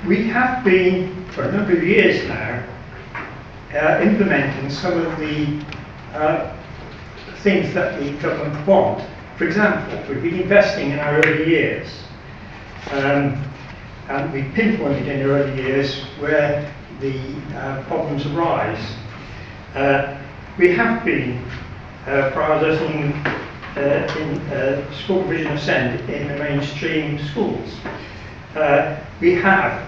We have been, for a number of years now, implementing some of the things that the government want. For example, we've been investing in our early years, and we pinpointed in the early years where the problems arise. We have been prioritising in school provision of SEND in the mainstream schools. We have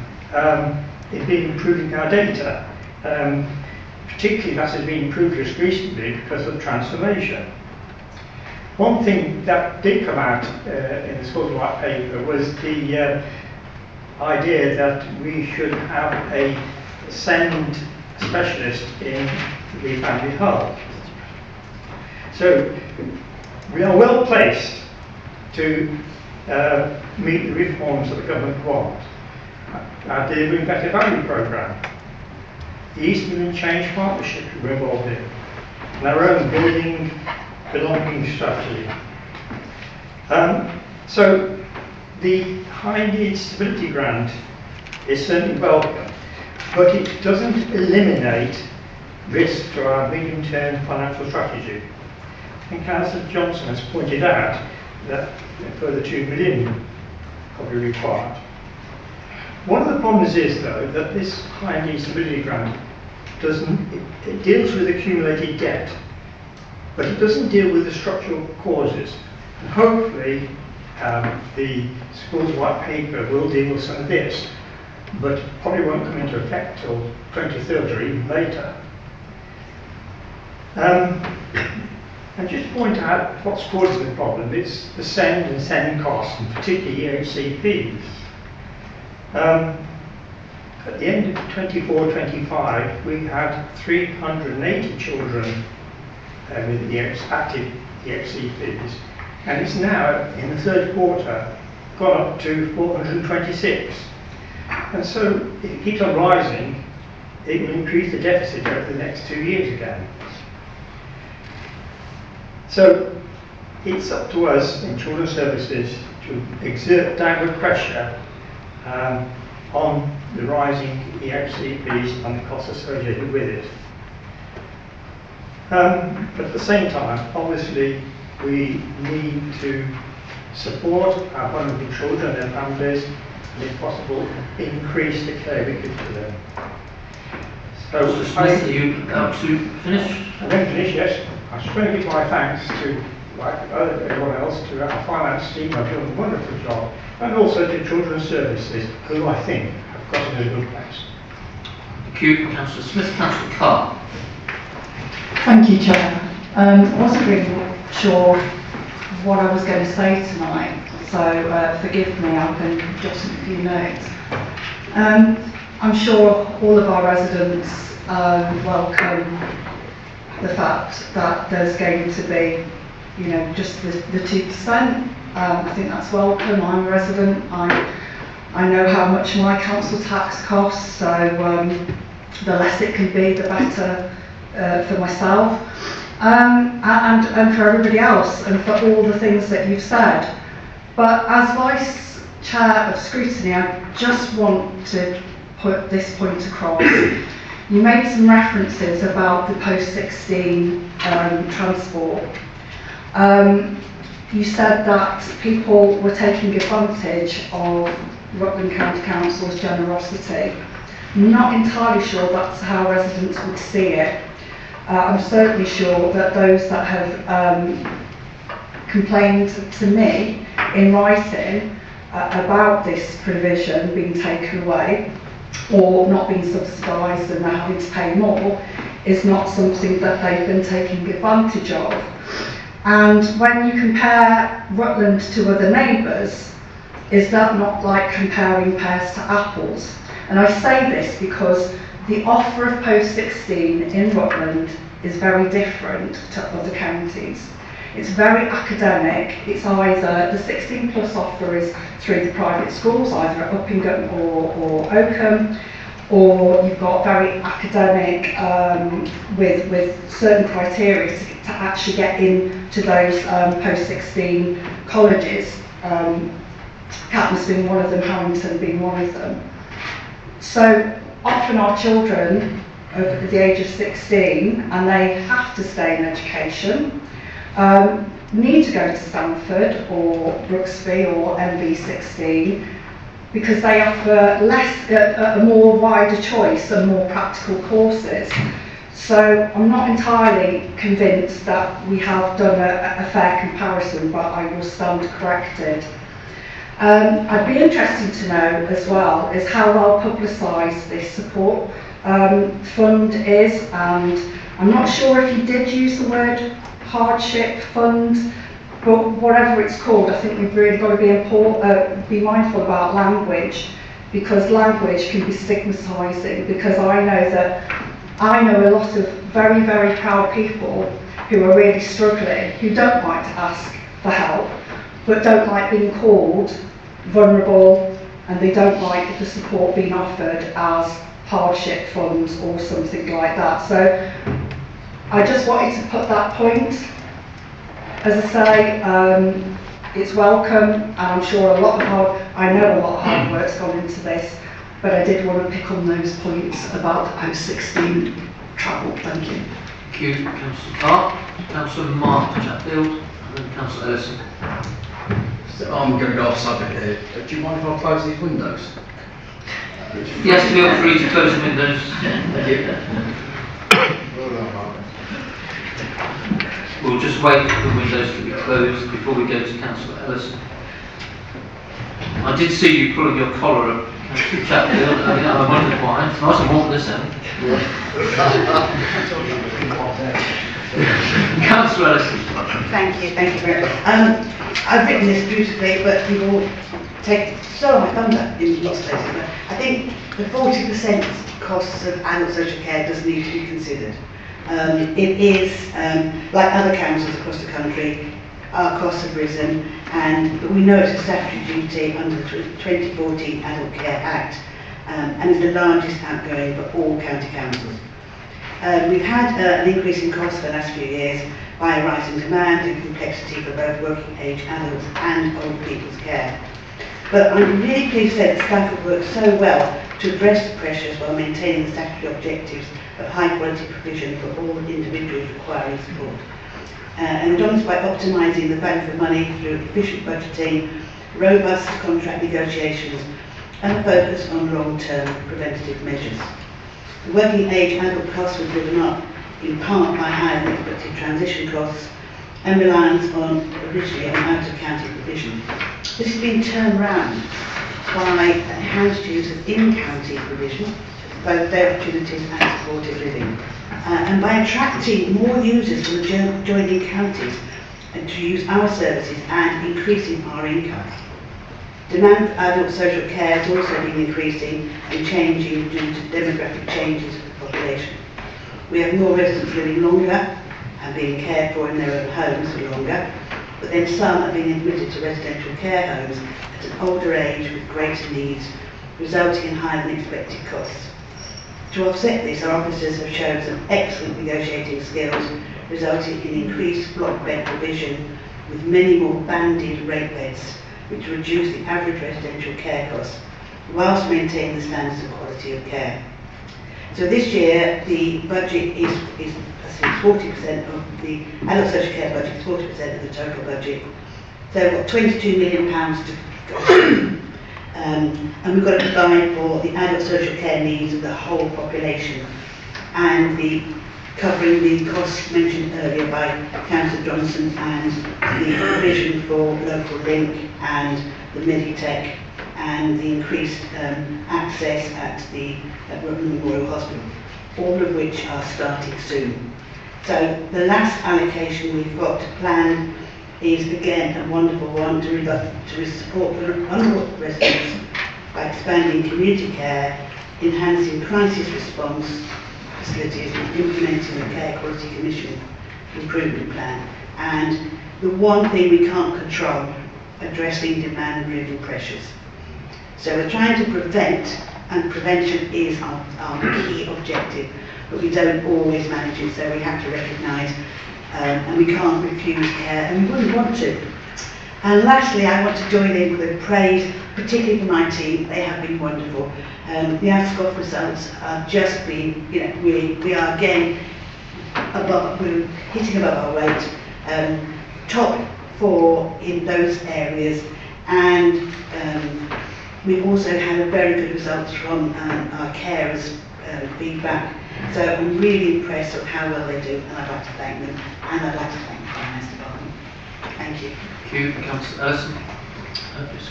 been improving our data, particularly that has been improved just recently because of transformation. One thing that did come out in the school's white paper was the idea that we should have a SEND specialist in the family health. So we are well placed to meet the reforms that the government want. Our Delivering Better Value programme, the East Midlands Change Partnership we're involved in, and our own Building Belonging strategy. So the High Needs Stability Grant is certainly welcome, but it doesn't eliminate risk to our medium-term financial strategy. And Councillor Johnson has pointed out that a further 2 million will be required. One of the problems is, though, that this High Needs Stability Grant it deals with accumulated debt, but it doesn't deal with the structural causes. And hopefully the school's white paper will deal with some of this, but probably won't come into effect till 2030 or even later. And just point out what's causing the problem. It's the SEND and SEND costs, and particularly EHCPs. At the end of 24-25, we had 380 children with active EHCPs, and it's now, in the third quarter, gone up to 426. And so, if it keeps on rising, it will increase the deficit over the next 2 years again. So, it's up to us in Children's Services to exert downward pressure on the rising EHCPs and the costs associated with it. But at the same time, obviously, we need to support our vulnerable children and their families, and if possible, increase the care we give to them. So, Mr. Smith, are you about to finish? I'm going to finish, yes. I just want to give my thanks to, like everyone else, to our finance team. I've done a wonderful job, and also to Children's Services, who I think have got in a good place. Thank you, Councillor Smith. Councillor Carr. Thank you, Chair. I wasn't really sure what I was going to say tonight, so forgive me, I'm going to jot a few notes. I'm sure all of our residents welcome the fact that there's going to be, just the 2%. I think that's welcome. I'm a resident. I know how much my council tax costs, so the less it can be, the better for myself and for everybody else, and for all the things that you've said. But as Vice Chair of Scrutiny, I just want to put this point across. You made some references about the post-16 transport. You said that people were taking advantage of Rutland County Council's generosity. I'm not entirely sure that's how residents would see it. I'm certainly sure that those that have complained to me in writing about this provision being taken away or not being subsidised and they're having to pay more is not something that they've been taking advantage of. And when you compare Rutland to other neighbours, is that not like comparing pears to apples? And I say this because the offer of post-16 in Rutland is very different to other counties. It's very academic. It's either the 16 plus offer is through the private schools, either at Uppingham or Oakham, or you've got very academic with certain criteria to actually get into those post-16 colleges. Catmas being one of them, Harrington being one of them. So often our children over the age of 16, and they have to stay in education, need to go to Stanford or Brooksby or MB16 because they offer a more wider choice and more practical courses. So I'm not entirely convinced that we have done a fair comparison, but I will stand corrected. I'd be interested to know as well is how well publicised this support fund is, and I'm not sure if you did use the word hardship fund, but whatever it's called, I think we've really got to be mindful about language, because language can be stigmatising, because I know a lot of very, very proud people who are really struggling, who don't like to ask for help, but don't like being called vulnerable, and they don't like the support being offered as hardship funds or something like that. So I just wanted to put that point. As I say, it's welcome, and I'm sure I know a lot of hard work's gone into this, but I did want to pick on those points about the post-16 travel. Thank you. Thank you, Councillor Clark. Councillor Mark Chatfield, and then Councillor Ellison. So I'm going to go off subject here. Do you mind if I close these windows? Yes, feel free to close the windows. Thank you. We'll just wait for the windows to be closed before we go to Councillor Ellison. I did see you pulling your collar up, Councillor Chatfield. I wondered why. It's nice and warm this end. Councillor Ellison. Thank you very much. I've written this beautifully, but people stolen my thunder in lots of places. But I think the 40% costs of adult social care does need to be considered. It is, like other councils across the country, our costs have risen, but we know it's a statutory duty under the 2014 Adult Care Act, and is the largest outgoing for all county councils. We've had an increase in costs for the last few years by a rising demand and complexity for both working age adults and old people's care. But I'm really pleased to say that staff have worked so well to address the pressures while maintaining the statutory objectives of high quality provision for all individuals requiring support. And done this by optimising the value for money through efficient budgeting, robust contract negotiations, and a focus on long-term preventative measures. The working age adult costs were driven up in part by higher than expected transition costs and reliance originally on out-of-county provision. This has been turned around by enhanced use of in-county provision, both day opportunities and supported living, and by attracting more users from the adjoining counties to use our services and increasing our incomes. Demand for adult social care has also been increasing and changing due to demographic changes of the population. We have more residents living longer and being cared for in their own homes for longer, but then some are being admitted to residential care homes at an older age with greater needs, resulting in higher than expected costs. To offset this, our officers have shown some excellent negotiating skills, resulting in increased block bed provision with many more banded rate beds, which reduce the average residential care costs, whilst maintaining the standards of quality of care. So this year, the budget is 40% of the adult social care budget, is 40% of the total budget. So we've got £22 million to go. And we've got to provide for the adult social care needs of the whole population, and covering the costs mentioned earlier by Councillor Johnson, and the provision for local link and the Meditech and the increased access at the Rutland Memorial Hospital, all of which are starting soon. So the last allocation we've got to plan is again a wonderful one to support vulnerable residents by expanding community care, enhancing crisis response facilities and implementing the Care Quality Commission improvement plan. And the one thing we can't control, addressing demand-driven pressures. So we're trying to prevent, and prevention is our key objective, but we don't always manage it, so we have to recognise and we can't refuse care, and we wouldn't want to. And lastly, I want to join in with a praise, particularly for my team. They have been wonderful. The ASCOF results have just been, we are again we're hitting above our weight, top 4 in those areas, and we've also had a very good results from our carers' feedback. So I'm really impressed with how well they do, and I'd like to thank them, and I'd like to thank the Finance Department. Thank you. Thank you, Councillor Ellison.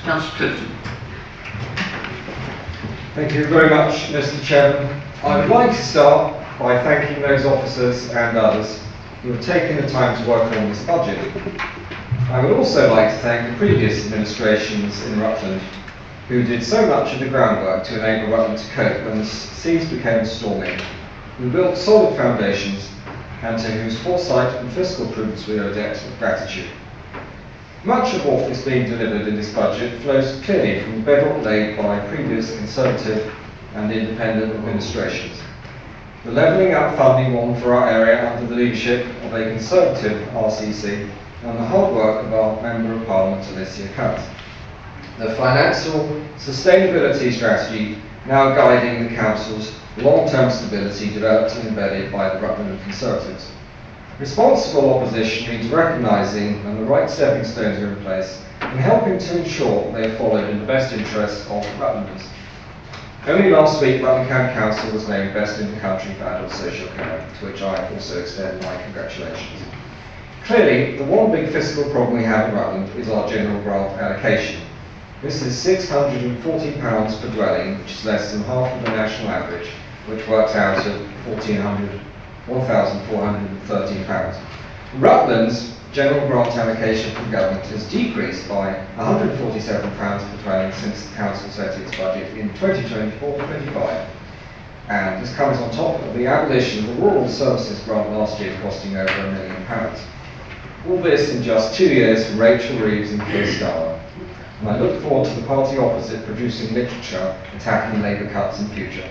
Councillor Clifton. Thank you very much, Mr. Chairman. I would like to start by thanking those officers and others who have taken the time to work on this budget. I would also like to thank the previous administrations in Rutland who did so much of the groundwork to enable Rutland to cope when the seas became stormy, who built solid foundations, and to whose foresight and fiscal prudence we owe a debt of gratitude. Much of what is being delivered in this budget flows clearly from the bedrock laid by previous Conservative and Independent administrations. The levelling up funding one for our area under the leadership of a Conservative RCC and the hard work of our Member of Parliament Alicia Cunt. The financial sustainability strategy now guiding the Council's long-term stability developed and embedded by the Rutland Conservatives. Responsible opposition means recognising when the right stepping stones are in place and helping to ensure they are followed in the best interests of Rutlanders. Only last week, Rutland County Council was named Best in the Country for Adult Social Care, to which I also extend my congratulations. Clearly, the one big fiscal problem we have in Rutland is our general grant allocation. This is £640 per dwelling, which is less than half of the national average, which works out at £1,413. Rutland's general grant allocation from government has decreased by £147 per dwelling since the council set its budget in 2024-25, and this comes on top of the abolition of the rural services grant last year costing over £1 million. All this in just 2 years from Rachel Reeves and Keir Starmer. And I look forward to the party opposite producing literature attacking Labour cuts in future.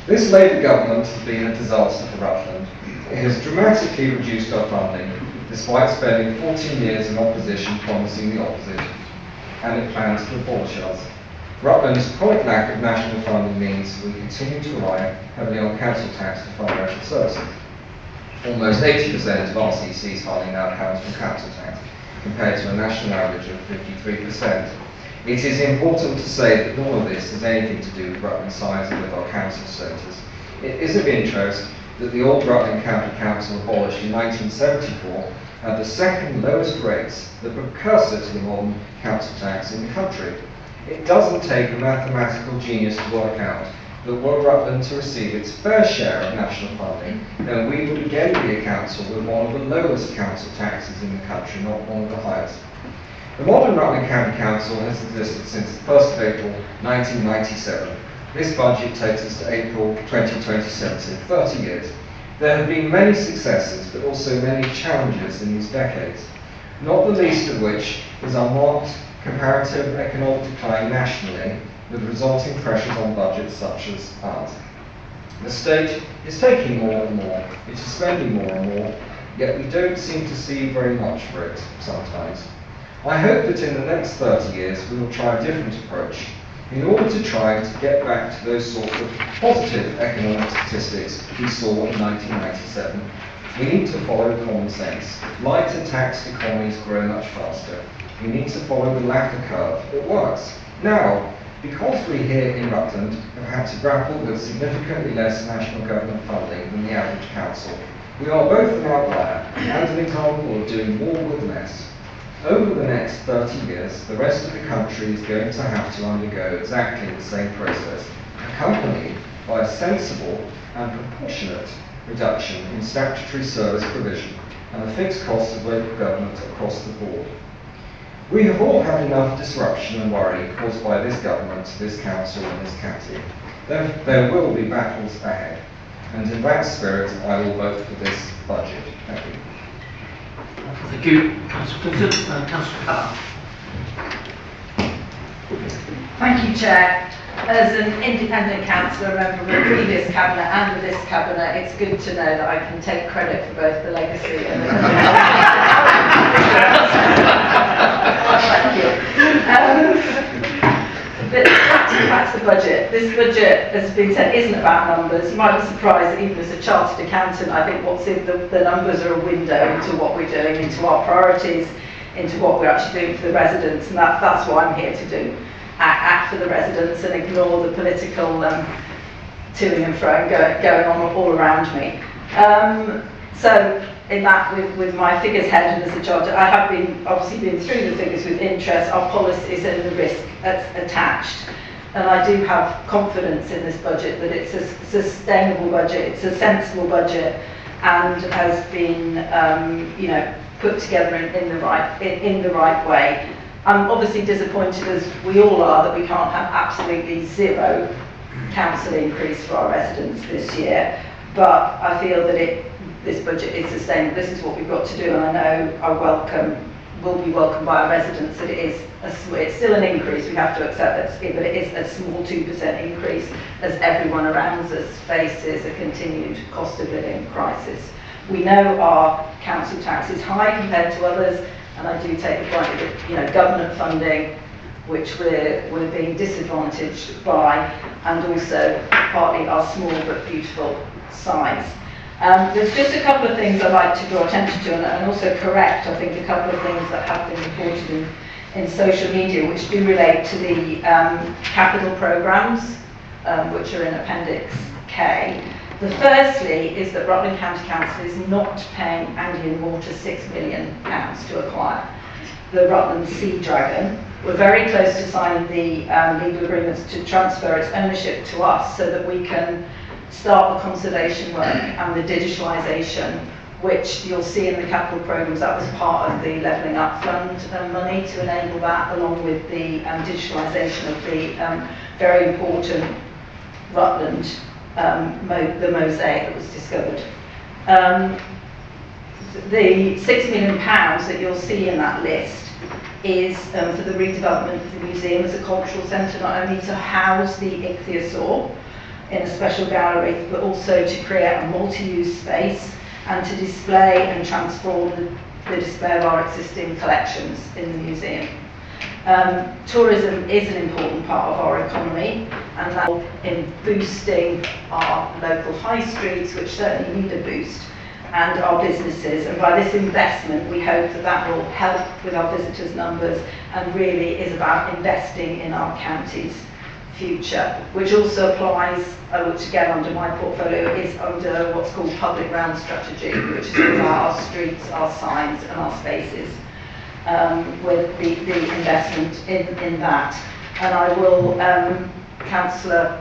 This Labour government has been a disaster for Rutland. It has dramatically reduced our funding, despite spending 14 years in opposition promising the opposite, and it plans to abolish us. Rutland's chronic lack of national funding means we continue to rely heavily on council tax to fund social services. Almost 80% of RCC's funding now comes from council tax, compared to a national average of 53%. It is important to say that none of this has anything to do with Rutland size or with our council centres. It is of interest that the old Rutland County Council, abolished in 1974, had the second lowest rates, the precursor to the modern council tax in the country. It doesn't take a mathematical genius to work out that were Rutland to receive its fair share of national funding, then we would again be a council with one of the lowest council taxes in the country, not one of the highest. The modern Rutland County Council has existed since the 1st of April 1997. This budget takes us to April 2027, so 30 years. There have been many successes, but also many challenges in these decades, not the least of which is our marked comparative economic decline nationally, with resulting pressures on budgets such as ours. The state is taking more and more, it is spending more and more, yet we don't seem to see very much for it sometimes. I hope that in the next 30 years we will try a different approach in order to try to get back to those sorts of positive economic statistics we saw in 1997. We need to follow common sense. Lighter taxed economies grow much faster. We need to follow the Laffer curve. It works. Now, because we here in Rutland have had to grapple with significantly less national government funding than the average council, we are both an outlier and an example of doing more with less. Over the next 30 years, the rest of the country is going to have to undergo exactly the same process, accompanied by a sensible and proportionate reduction in statutory service provision. and the fixed costs of local government across the board. We have all had enough disruption and worry caused by this government, this council and this county. There will be battles ahead, and in that spirit I will vote for this budget. Thank you. Thank you, Councillor Clifton. Councillor Power. Thank you, Chair. As an independent councillor, member of the previous cabinet and of this cabinet, it's good to know that I can take credit for both the legacy and the Thank you. But back to the budget. This budget, as has been said, isn't about numbers. You might be surprised that even as a chartered accountant, I think what's in the numbers are a window into what we're doing, into our priorities, into what we're actually doing for the residents, and that's what I'm here to do. Act for the residents and ignore the political toing and froing going on all around me. So in that, with my figures head and as a charter, I have obviously been through the figures with interest, our policies and the risk that's attached. And I do have confidence in this budget that it's a sustainable budget, it's a sensible budget, and has been put together in the right way. I'm obviously disappointed, as we all are, that we can't have absolutely zero council increase for our residents this year. But I feel that this budget is sustainable. This is what we've got to do, and I know will be welcomed by our residents. That it's still an increase. We have to accept that, but it is a small 2% increase, as everyone around us faces a continued cost of living crisis. We know our council tax is high compared to others. And I do take the point that government funding, which we're being disadvantaged by, and also partly our small but beautiful size. There's just a couple of things I'd like to draw attention to, and also correct, I think, a couple of things that have been reported in social media, which do relate to the capital programmes, which are in Appendix K. The firstly is that Rutland County Council is not paying Anglian Water £6 million to acquire the Rutland Sea Dragon. We're very close to signing the legal agreements to transfer its ownership to us so that we can start the conservation work and the digitalisation, which you'll see in the capital programmes. That was part of the Levelling Up Fund money to enable that, along with the digitalisation of the very important Rutland the mosaic that was discovered. The £6 million that you'll see in that list is for the redevelopment of the museum as a cultural centre, not only to house the ichthyosaur in a special gallery, but also to create a multi-use space and to display and transform the display of our existing collections in the museum. Tourism is an important part of our economy, and that in boosting our local high streets, which certainly need a boost, and our businesses. And by this investment, we hope that will help with our visitors' numbers, and really is about investing in our county's future, which also applies, which again under my portfolio is under what's called public realm strategy, which is all about our streets, our signs and our spaces. With the investment in that. And I will, Councillor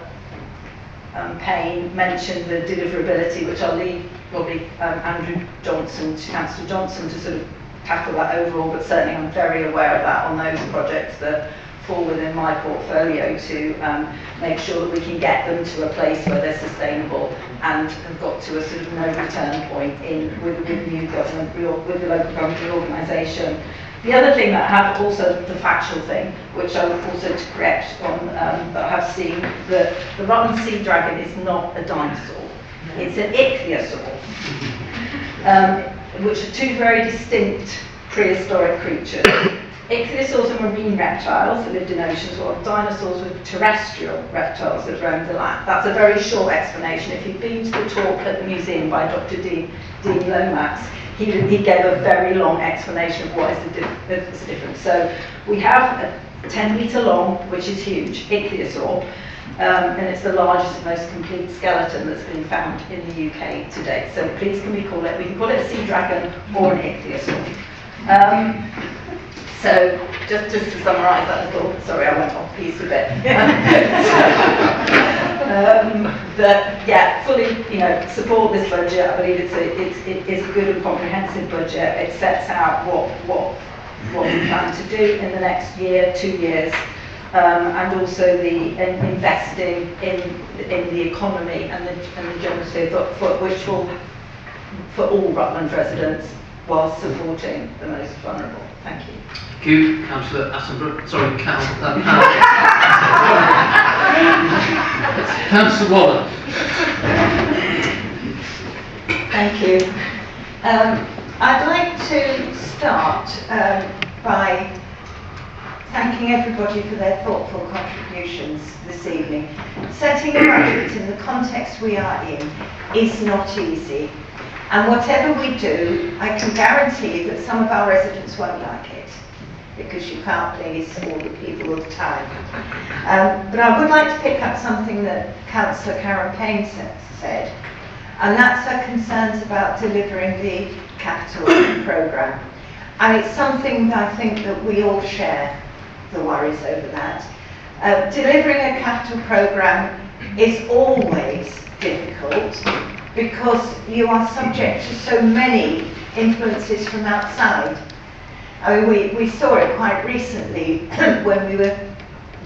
Payne mentioned the deliverability, which I'll leave probably Councillor Johnson to sort of tackle that overall, but certainly I'm very aware of that on those projects that fall within my portfolio to make sure that we can get them to a place where they're sustainable and have got to a sort of no return point with new government, with the local government reorganisation. The other thing that I have, also the factual thing, which I would also to correct on, that I have seen, that the Rutland Sea Dragon is not a dinosaur. It's an ichthyosaur, which are two very distinct prehistoric creatures. Ichthyosaurs are marine reptiles that lived in oceans, while dinosaurs were terrestrial reptiles that roamed the land. That's a very short explanation. If you've been to the talk at the museum by Dr. Dean Lomax, he gave a very long explanation of what is the difference. So we have a 10-metre long, which is huge, ichthyosaur, and it's the largest and most complete skeleton that's been found in the UK to date. So please we can call it a sea dragon or an ichthyosaur. So just to summarise that little, sorry I went off piece a bit. that, yeah, fully, support this budget. I believe it is a good and comprehensive budget. It sets out what we plan to do in the next year, 2 years, and also the investing in the economy and the generative, which will, for all Rutland residents, while supporting the most vulnerable. Thank you. Thank you, Councillor Attenborough. Sorry, Councillor Waller. Thank you. I'd like to start by thanking everybody for their thoughtful contributions this evening. Setting a budget in the context we are in is not easy. And whatever we do, I can guarantee that some of our residents won't like it, because you can't please all the people all the time. But I would like to pick up something that Councillor Karen Payne said, and that's her concerns about delivering the capital programme. And it's something that I think that we all share, the worries over that. Delivering a capital programme is always difficult, because you are subject to so many influences from outside. I mean, we saw it quite recently when we were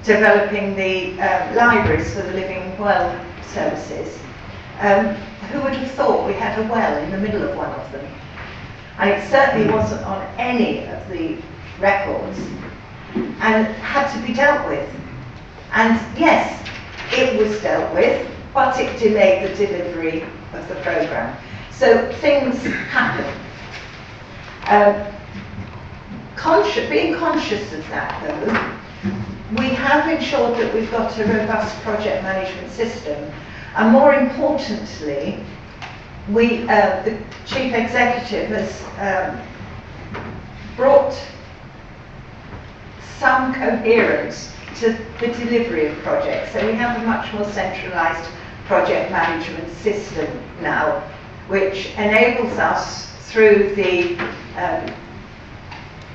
developing the libraries for the Living Well services. Who would have thought we had a well in the middle of one of them? And it certainly wasn't on any of the records, and had to be dealt with. And yes, it was dealt with, but it delayed the delivery of the programme. So things happen. Being conscious of that, though, we have ensured that we've got a robust project management system, and more importantly, the Chief Executive has brought some coherence to the delivery of projects. So we have a much more centralised project management system now, which enables us through the,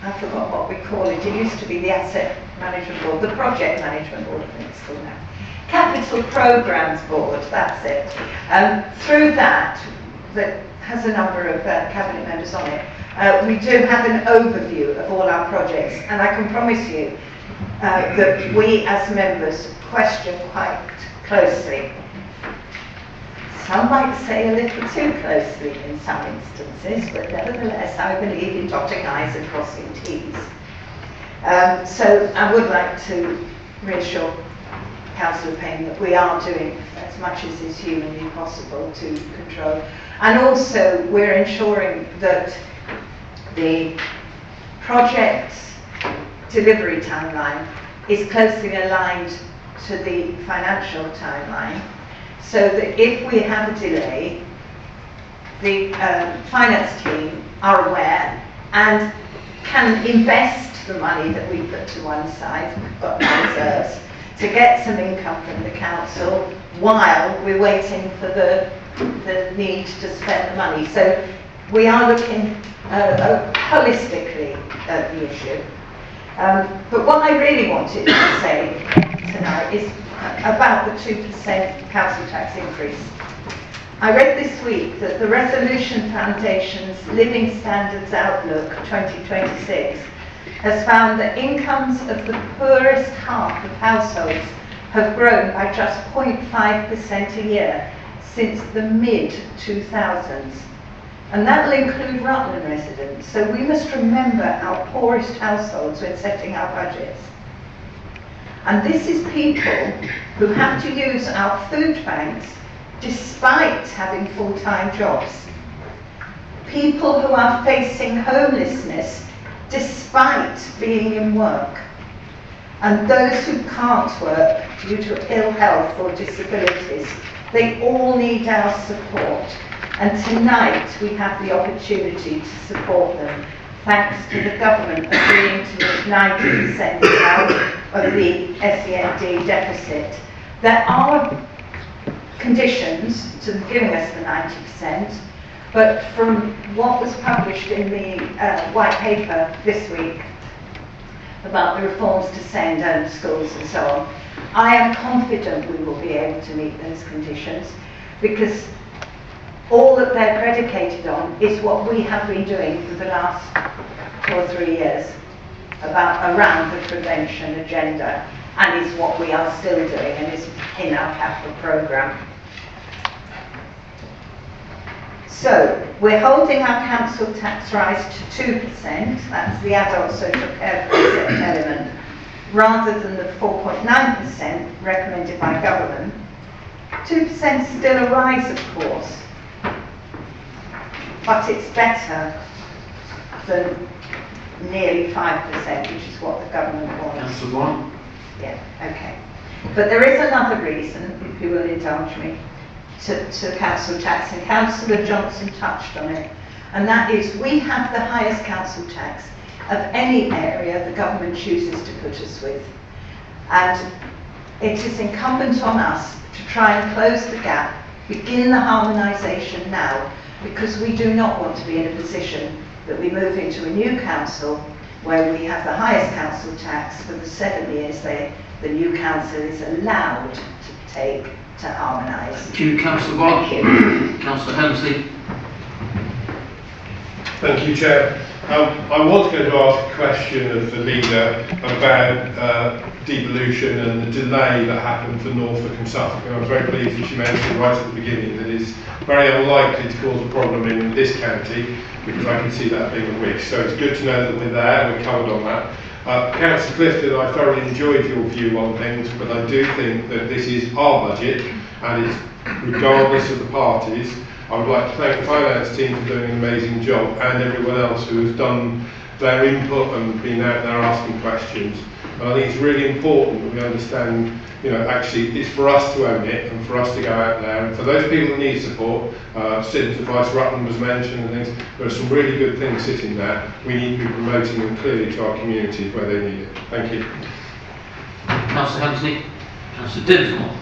I forgot what we call it, it used to be the Asset Management Board, the Project Management Board, I think it's called now. Capital Programmes Board, that's it. Through that has a number of cabinet members on it, we do have an overview of all our projects, and I can promise you that we as members question quite closely. Some might say a little too closely in some instances, but nevertheless I believe in dotting I's and crossing T's. So I would like to reassure Councillor Payne that we are doing as much as is humanly possible to control. And also we're ensuring that the project's delivery timeline is closely aligned to the financial timeline, so that if we have a delay, the finance team are aware and can invest the money that we put to one side, we've got no reserves, to get some income from the council while we're waiting for the need to spend the money. So we are looking holistically at the issue. But what I really wanted to say tonight is about the 2% council tax increase. I read this week that the Resolution Foundation's Living Standards Outlook 2026 has found that incomes of the poorest half of households have grown by just 0.5% a year since the mid-2000s. And that will include Rutland residents. So we must remember our poorest households when setting our budgets. And this is people who have to use our food banks despite having full-time jobs. People who are facing homelessness despite being in work. And those who can't work due to ill health or disabilities, they all need our support. And tonight we have the opportunity to support them, thanks to the government agreeing to meet 90% now of the SEND deficit. There are conditions to giving us the 90%, but from what was published in the white paper this week about the reforms to say and own schools and so on, I am confident we will be able to meet those conditions because all that they're predicated on is what we have been doing for the last 2 or 3 years around the prevention agenda, and is what we are still doing and is in our capital programme. So, we're holding our council tax rise to 2%, that's the Adult Social Care Precept element, rather than the 4.9% recommended by government. 2% is still a rise, of course, but it's better than nearly 5%, which is what the government wants. Councillor White? Yeah, okay. But there is another reason, if you will indulge me, to council tax, and Councillor Johnson touched on it, and that is we have the highest council tax of any area the government chooses to put us with. And it is incumbent on us to try and close the gap, begin the harmonisation now, because we do not want to be in a position that we move into a new council where we have the highest council tax for the 7 years the new council is allowed to take to harmonise. Thank you, Councillor Watt. Thank you. Councillor Helmsley. Thank you, Chair. I was going to ask a question of the leader about devolution and the delay that happened for Norfolk and Suffolk. And I was very pleased that she mentioned right at the beginning that it's very unlikely to cause a problem in this county, because I can see that being a wish. So it's good to know that we're there and we're covered on that. Councillor Clifton, I thoroughly enjoyed your view on things, but I do think that this is our budget and it's regardless of the parties. I would like to thank the finance team for doing an amazing job, and everyone else who has done their input and been out there asking questions. And I think it's really important that we understand, actually it's for us to own it and for us to go out there. And for those people that need support, Citizens Advice Rutland was mentioned and things, there are some really good things sitting there. We need to be promoting them clearly to our communities where they need it. Thank you. Councillor Helmsley. Councillor Dinsmore.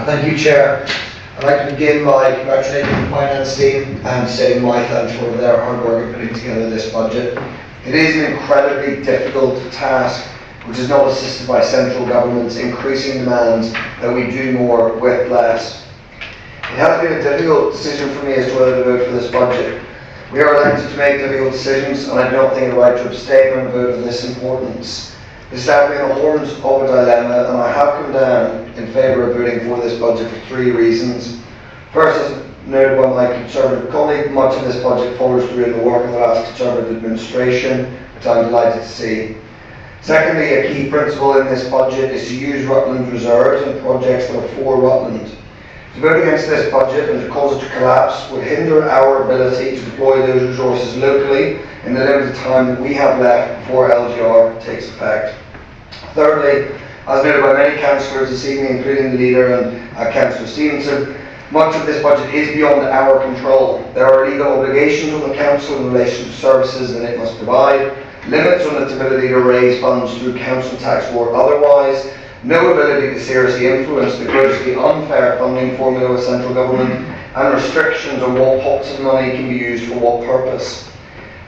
Thank you, Chair. I'd like to begin by congratulating the finance team and saying my thanks for their hard work in putting together this budget. It is an incredibly difficult task, which is not assisted by central government's increasing demands that we do more with less. It has been a difficult decision for me as to whether to vote for this budget. We are elected to make difficult decisions, and I do not think it right to abstain on a vote of this importance. This has been the horns of a dilemma, and I have come down in favour of voting for this budget for 3 reasons. First, as noted by my Conservative colleague, much of this budget follows through in the work of the last Conservative administration, which I'm delighted to see. Secondly, a key principle in this budget is to use Rutland reserves and projects that are for Rutland. To vote against this budget and to cause it to collapse would hinder our ability to deploy those resources locally in the limited time that we have left before LGR takes effect. Thirdly, as noted by many councillors this evening, including the leader and Councillor Stevenson, much of this budget is beyond our control. There are legal obligations on the council in relation to services that it must provide, limits on its ability to raise funds through council tax or otherwise, no ability to seriously influence the grossly unfair funding formula with central government, and restrictions on what pots of money can be used for what purpose.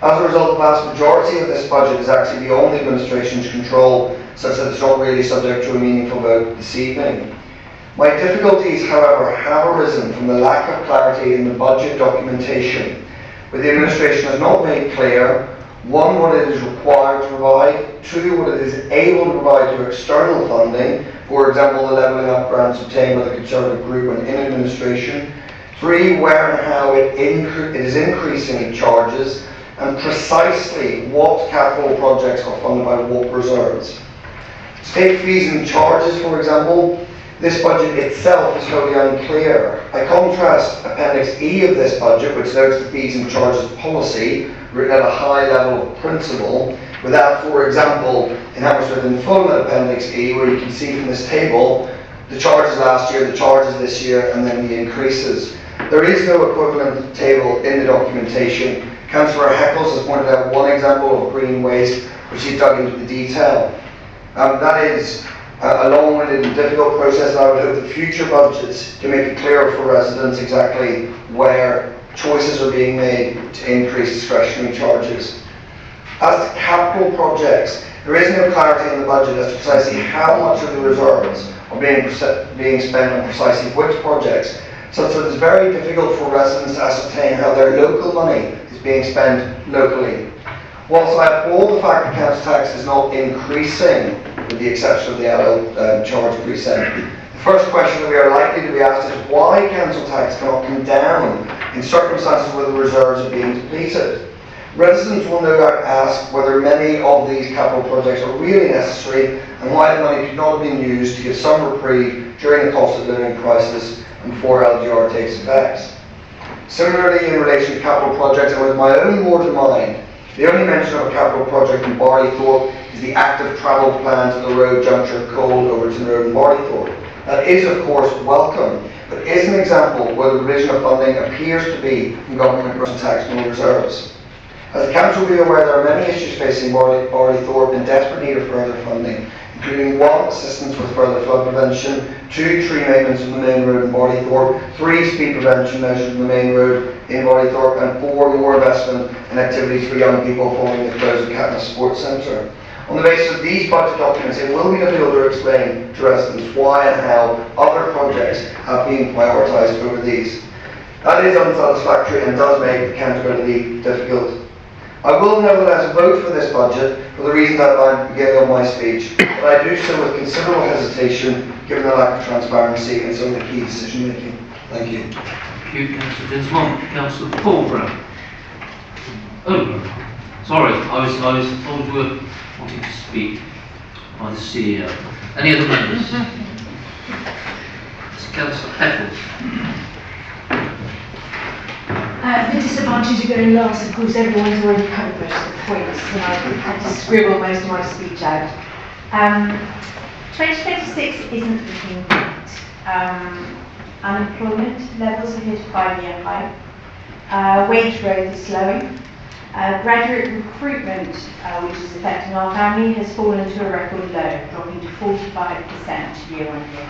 As a result, the vast majority of this budget is actually beyond the administration's control, such that it's not really subject to a meaningful vote this evening. My difficulties, however, have arisen from the lack of clarity in the budget documentation, where the administration has not made clear, 1, what it is required to provide, 2, what it is able to provide to external funding, for example, the levelling up grants obtained by the Conservative group when in administration, 3, where and how it is increasing its charges, and precisely what capital projects are funded by what reserves. To take fees and charges, for example, this budget itself is wholly unclear. I contrast Appendix E of this budget, which notes the fees and charges policy, written at a high level of principle, with that, for example, in Hammersmith and Fulham at Appendix E, where you can see from this table the charges last year, the charges this year, and then the increases. There is no equivalent table in the documentation. Councillor Heckles has pointed out one example of green waste, which he dug into the detail. That is a long-winded and difficult process, and I would hope that future budgets can make it clearer for residents exactly where choices are being made to increase discretionary charges. As to capital projects, there is no clarity in the budget as to precisely how much of the reserves are being spent on precisely which projects, such that it's very difficult for residents to ascertain how their local money is being spent locally. Whilst I applaud the fact that council tax is not increasing, with the exception of the adult charge precept, the first question that we are likely to be asked is why council tax cannot come down in circumstances where the reserves are being depleted. Residents will no doubt ask whether many of these capital projects are really necessary and why the money could not have been used to give some reprieve during the cost of living crisis and before LGR takes effect. Similarly, in relation to capital projects, and with my own ward in mind, the only mention of a capital project in Barleythorpe is the active travel plan to the road juncture of Cold, Overton Road and Barleythorpe. That is, of course, welcome, but is an example where the provision of funding appears to be from government grant tax no reserves. As the Council will be aware, there are many issues facing Barleythorpe in desperate need of further funding, including 1, assistance with further flood prevention, 2, tree maintenance on the main road in Barleythorpe, 3, speed prevention measures on the main road in Barleythorpe, and 4, more investment in activities for young people following the close of Catna Sports Centre. On the basis of these budget documents, it will be difficult to explain to residents why and how other projects have been prioritised over these. That is unsatisfactory and does make accountability difficult. I will nevertheless vote for this budget for the reasons outlined at the beginning of my speech, but I do so with considerable hesitation given the lack of transparency in some of the key decision making. Thank you. Thank you, Councillor Dinsmore. Councillor Paul Brown. Oh, sorry, I was told you were wanting to speak by the CEO. Any other members? Councillor Heffel. The disadvantage of going last, of course, everyone's already covered most of the points, and I had to scribble most of my speech out. 2026 isn't looking great. Unemployment levels have hit a 5-year high. Wage growth is slowing. Graduate recruitment, which is affecting our family, has fallen to a record low, dropping to 45% year on year.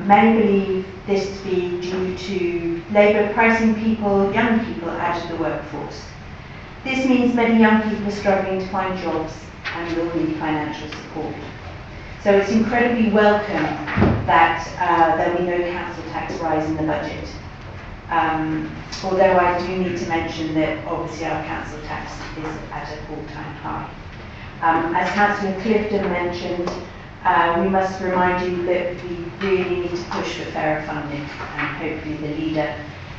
Many believe this to be due to Labour pricing young people out of the workforce. This means many young people are struggling to find jobs and will need financial support. So it's incredibly welcome that there will be no council tax rise in the budget. Although I do need to mention that obviously our council tax is at an all-time high. As Councillor Clifton mentioned, we must remind you that we really need to push for fairer funding, and hopefully the leader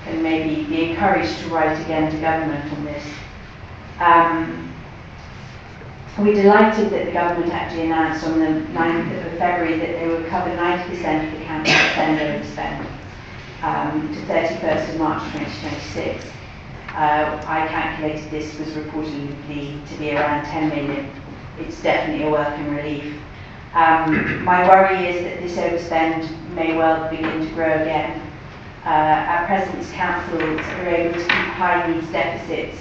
can maybe be encouraged to write again to government on this. We're delighted that the government actually announced on the 9th of February that they would cover 90% of the council spend overspend to 31st of March 2026. I calculated this was reportedly to be around 10 million. It's definitely a welcome relief. My worry is that this overspend may well begin to grow again. Our President's councils are able to keep high needs deficits,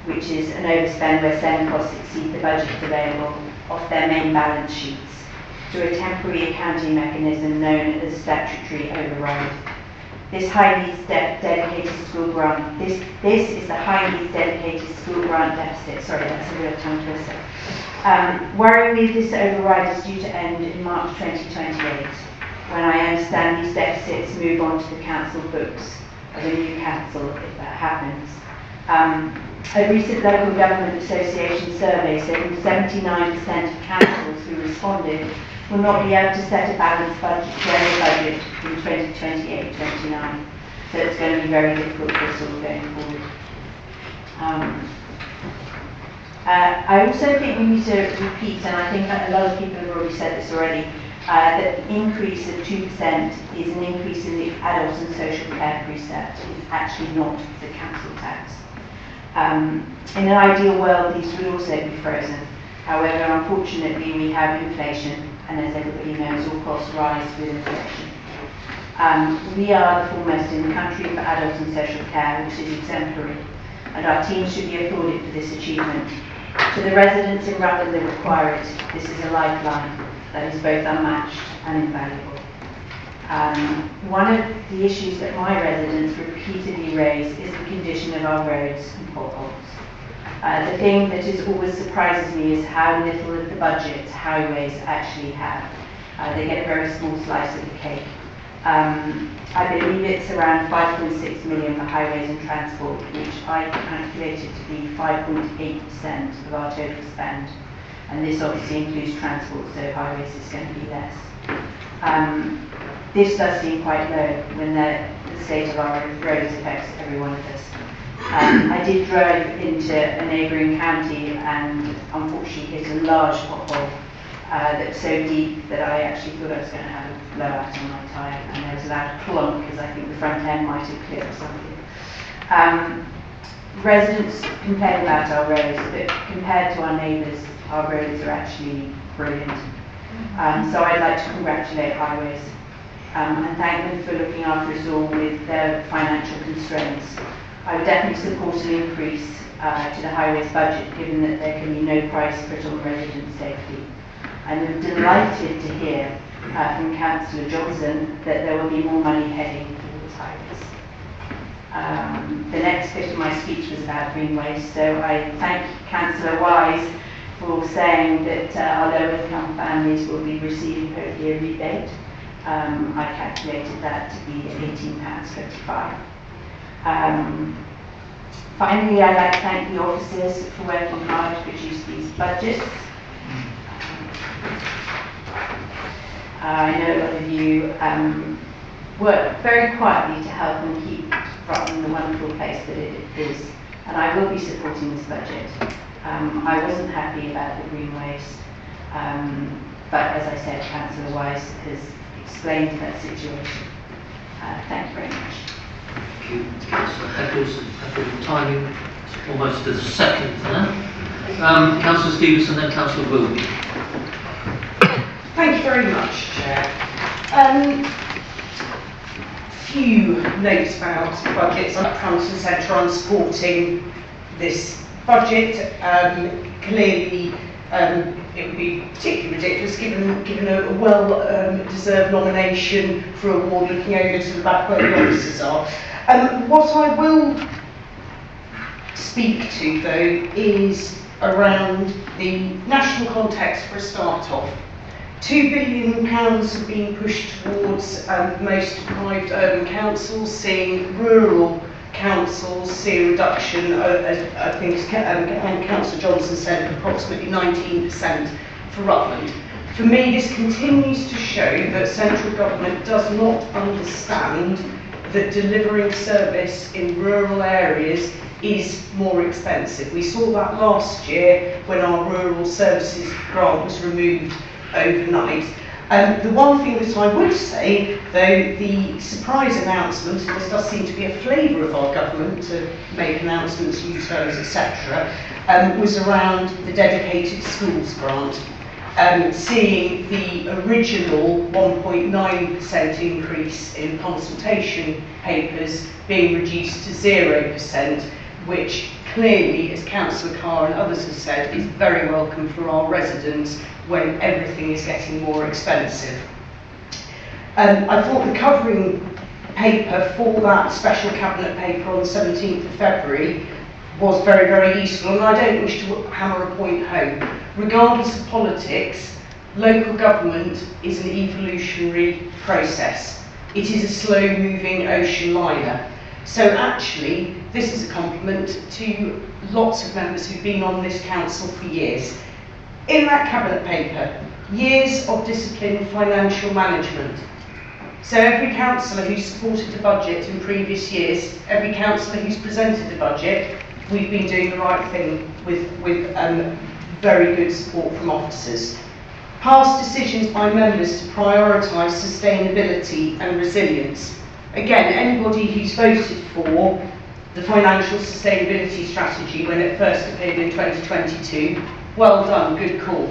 which is an overspend where SEND costs exceed the budget available, off their main balance sheets through a temporary accounting mechanism known as statutory override. This high needs dedicated school grant, this is the high needs dedicated school grant deficit. Sorry, that's a real tongue twister. Worryingly, this override is due to end in March 2028, when I understand these deficits move on to the council books of a new council if that happens. A recent Local Government Association survey said that 79% of councils who responded will not be able to set a balanced general budget in 2028-29. So it's going to be very difficult for us all going forward. I also think we need to repeat, and I think that a lot of people have already said this already, that the increase of 2% is an increase in the Adult and Social Care Precept. It's actually not the council tax. In an ideal world, these would also be frozen. However, unfortunately, we have inflation, and as everybody knows, all costs rise with inflation. We are the foremost in the country for adult and social care, which is exemplary, and our team should be applauded for this achievement. To the residents in Rutland that require it, this is a lifeline that is both unmatched and invaluable. One of the issues that my residents repeatedly raise is the condition of our roads and potholes. The thing that is always surprises me is how little of the budget highways actually have. They get a very small slice of the cake. I believe it's around 5.6 million for highways and transport, which I calculated to be 5.8% of our total spend. And this obviously includes transport, so highways is going to be less. This does seem quite low when the state of our roads affects every one of us. I did drive into a neighbouring county and unfortunately hit a large pothole that's so deep that I actually thought I was going to have a blowout on my tyre, and there was a loud clunk because I think the front end might have clipped or something. Residents complain about our roads, but compared to our neighbours, our roads are actually brilliant. So I'd like to congratulate Highways and thank them for looking after us all with their financial constraints. I would definitely support an increase to the Highways budget, given that there can be no price put on resident safety. I'm delighted to hear from Councillor Johnson that there will be more money heading towards highways. The next bit of my speech was about green waste, so I thank Councillor Wise for saying that our low income families will be receiving hopefully a rebate. I calculated that to be £18.25. Finally, I'd like to thank the officers for working hard to produce these budgets. I know a lot of you work very quietly to help and keep Rutland the wonderful place that it is, and I will be supporting this budget. I wasn't happy about the green waste, but as I said, Councillor Wise has explained that situation. Thank you very much. Thank you, Councillor Eccles. I think the timing almost a second now. Councillor Stevenson, then Councillor Wilby. Thank you very much, Chair. Few notes about budgets. I'm front and centre on supporting this budget. Clearly, it would be particularly ridiculous given a well-deserved nomination for a award looking over to the back where the officers are. What I will speak to, though, is around the national context for a start-off. £2 billion have been pushed towards most deprived urban councils, seeing rural councils see a reduction, I think Councillor Johnson said, of approximately 19% for Rutland. For me, this continues to show that central government does not understand that delivering service in rural areas is more expensive. We saw that last year when our rural services grant was removed overnight. The one thing that I would say, though, the surprise announcement, and this does seem to be a flavour of our government to make announcements, U-turns, etc., was around the dedicated schools grant. Seeing the original 1.9% increase in consultation papers being reduced to 0%, which clearly, as Councillor Carr and others have said, is very welcome for our residents when everything is getting more expensive. I thought the covering paper for that special cabinet paper on the 17th of February was very, very useful, and I don't wish to hammer a point home. Regardless of politics, local government is an evolutionary process. It is a slow-moving ocean liner. So actually, this is a compliment to lots of members who've been on this council for years. In that cabinet paper, years of disciplined financial management. So every councillor who supported the budget in previous years, every councillor who's presented the budget, we've been doing the right thing with very good support from officers. Past decisions by members to prioritise sustainability and resilience. Again, anybody who's voted for the financial sustainability strategy when it first appeared in 2022, well done, good call.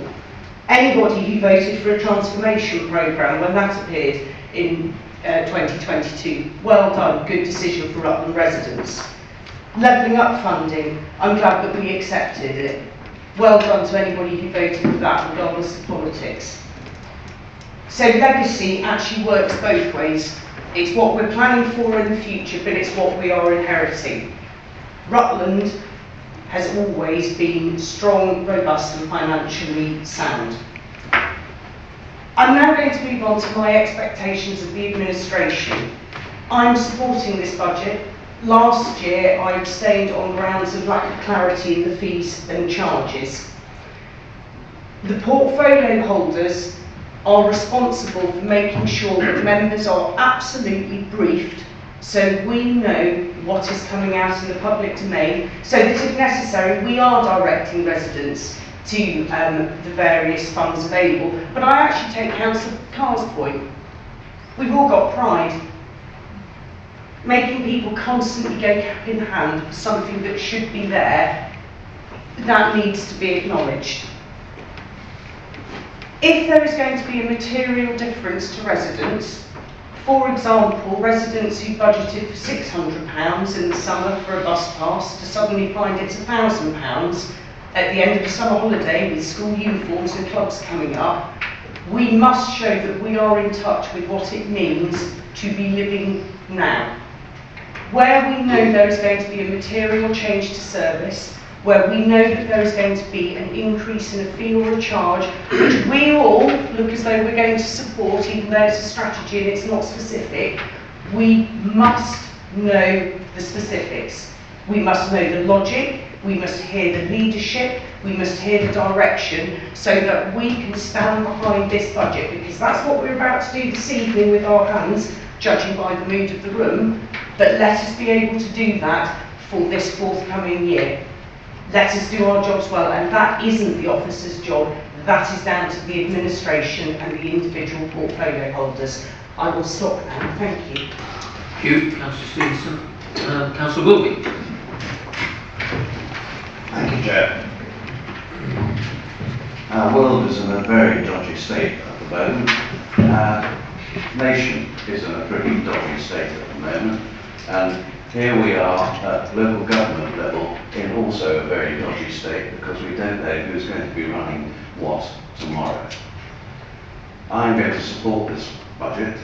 Anybody who voted for a transformation programme when that appeared in 2022, well done, good decision for Rutland residents. Levelling up funding, I'm glad that we accepted it. Well done to anybody who voted for that, regardless of politics. So legacy actually works both ways. It's what we're planning for in the future, but it's what we are inheriting. Rutland has always been strong, robust and financially sound. I'm now going to move on to my expectations of the administration. I'm supporting this budget. Last year I abstained on grounds of lack of clarity in the fees and charges. The portfolio holders are responsible for making sure that members are absolutely briefed so we know what is coming out in the public domain, so that if necessary we are directing residents to the various funds available. But I actually take Councillor Carr's point. We've all got pride. Making people constantly go cap in hand for something that should be there, that needs to be acknowledged. If there is going to be a material difference to residents, for example, residents who budgeted for £600 in the summer for a bus pass to suddenly find it's £1,000 at the end of the summer holiday with school uniforms and clubs coming up, we must show that we are in touch with what it means to be living now. Where we know there is going to be a material change to service, where we know that there is going to be an increase in a fee or a charge, which we all look as though we're going to support, even though it's a strategy and it's not specific, we must know the specifics. We must know the logic, we must hear the leadership, we must hear the direction, so that we can stand behind this budget, because that's what we're about to do this evening with our hands, judging by the mood of the room. But let us be able to do that for this forthcoming year. Let us do our jobs well, and that isn't the officer's job, that is down to the administration and the individual portfolio holders. I will stop now, thank you. Thank you, Councillor Stevenson. Councillor Wilby. Thank you, Chair. Our world is in a very dodgy state at the moment. Our nation is in a pretty dodgy state at the moment. And here we are at local government level in also a very dodgy state, because we don't know who's going to be running what tomorrow. I'm going to support this budget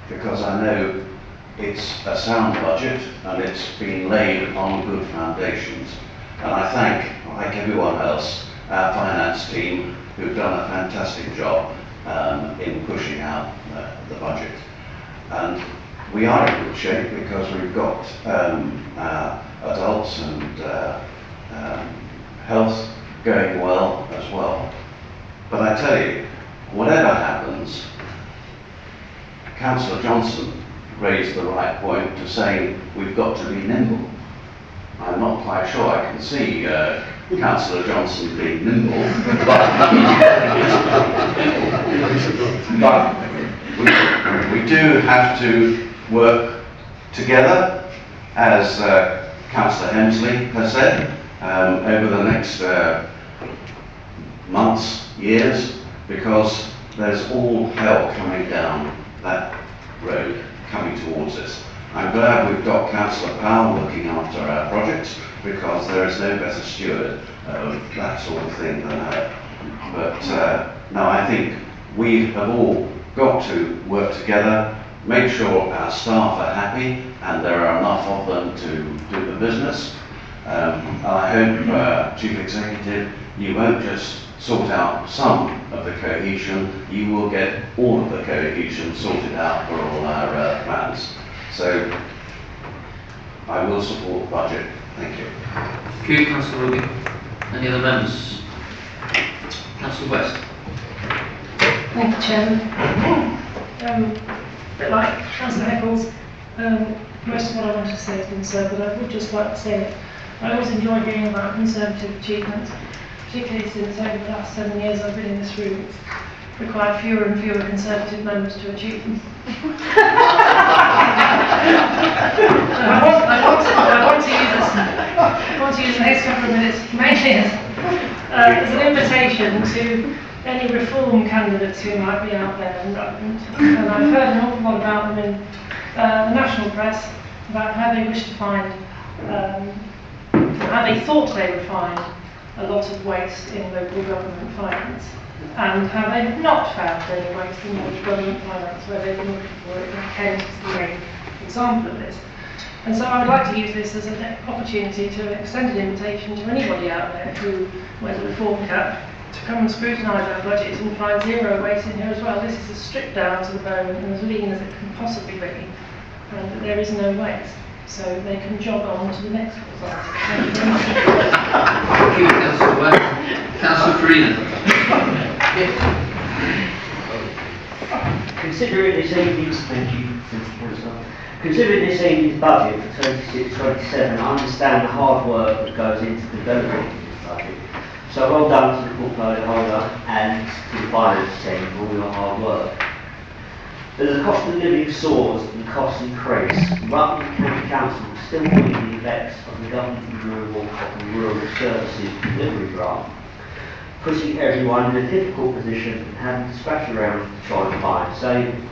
because I know it's a sound budget and it's been laid on good foundations. And I thank, like everyone else, our finance team who've done a fantastic job in pushing out the budget. And we are in good shape because we've got our adults and health going well as well. But I tell you, whatever happens, Councillor Johnson raised the right point to saying we've got to be nimble. I'm not quite sure I can see Councillor Johnson being nimble, but we do have to work together, as Councillor Hemsley has said, over the next months, years, because there's all hell coming down that road, coming towards us. I'm glad we've got Councillor Powell looking after our projects, because there is no better steward of that sort of thing than her. But no, I think we have all got to work together, make sure our staff are happy and there are enough of them to do the business. I hope, Chief Executive, you won't just sort out some of the cohesion, you will get all of the cohesion sorted out for all our plans. So I will support the budget. Thank you. Thank you, Councillor Wilby. Any other members? Councillor West. Thank you, Chairman. A bit like Councillor Eccles, most of what I wanted to say has been said, but I would just like to say that I always enjoy hearing about Conservative achievements, particularly since over the last 7 years I've been in this room. It's required fewer and fewer Conservative members to achieve them. I want to use the next couple of minutes mainly as an invitation to any reform candidates who might be out there in Rutland. And I've heard an awful lot about them in the national press, about how they wish to find, how they thought they would find a lot of waste in local government finance, and how they have not found any waste in local government finance where they've been looking for it. And Kent is the main example of this. And so I would like to use this as an opportunity to extend an invitation to anybody out there who wears a reform cap to come and scrutinise our budget and find zero waste in here as well. This is as stripped down to the bone and as lean as it can possibly be, and there is no waste. So they can jog on to the next slide. Thank you very much. Thank you, Councillor Webb. Councillor Farina. Considering this evening's, thank you, Councillor. Considering this evening's budget for 26-27, I understand the hard work that goes into developing this budget. So well done to the portfolio holder and to the finance team for all your hard work. As the cost of living soars and costs increase, Rutland County Council is still feeling the effects of the government removal of the Rural Services Delivery Grant, putting everyone in a difficult position and having to scratch around to try and find savings.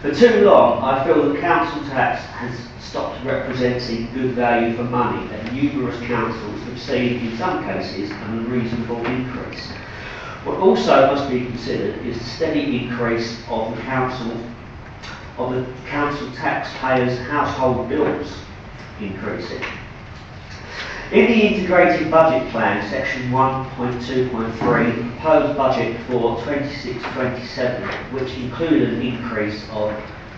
For too long, I feel the council tax has stopped representing good value for money, and numerous councils have seen, in some cases, an unreasonable increase. What also must be considered is the steady increase of the council taxpayers' household bills increasing. In the integrated budget plan, section 1.2.3, proposed budget for 26-27, which included an increase of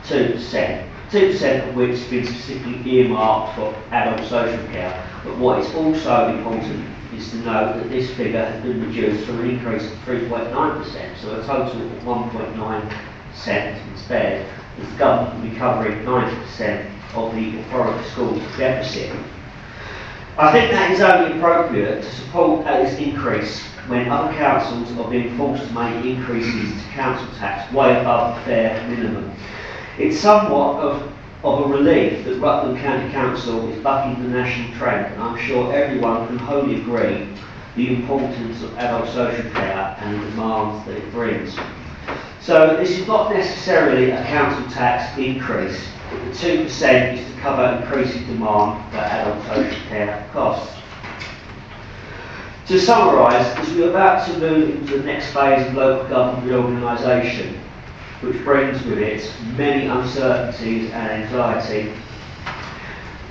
2%, 2% of which has been specifically earmarked for adult social care. But what is also important is to note that this figure has been reduced from an increase of 3.9%, so a total of 1.9% instead, with the government will be covering 90% of the authority school deficit. I think that is only appropriate to support this increase when other councils are being forced to make increases to council tax way above the fair minimum. It's somewhat of a relief that Rutland County Council is bucking the national trend, and I'm sure everyone can wholly agree the importance of adult social care and the demands that it brings. So this is not necessarily a council tax increase, but the 2% is to cover increasing demand for adult social care costs. To summarise, as we're about to move into the next phase of local government reorganisation, which brings with it many uncertainties and anxiety,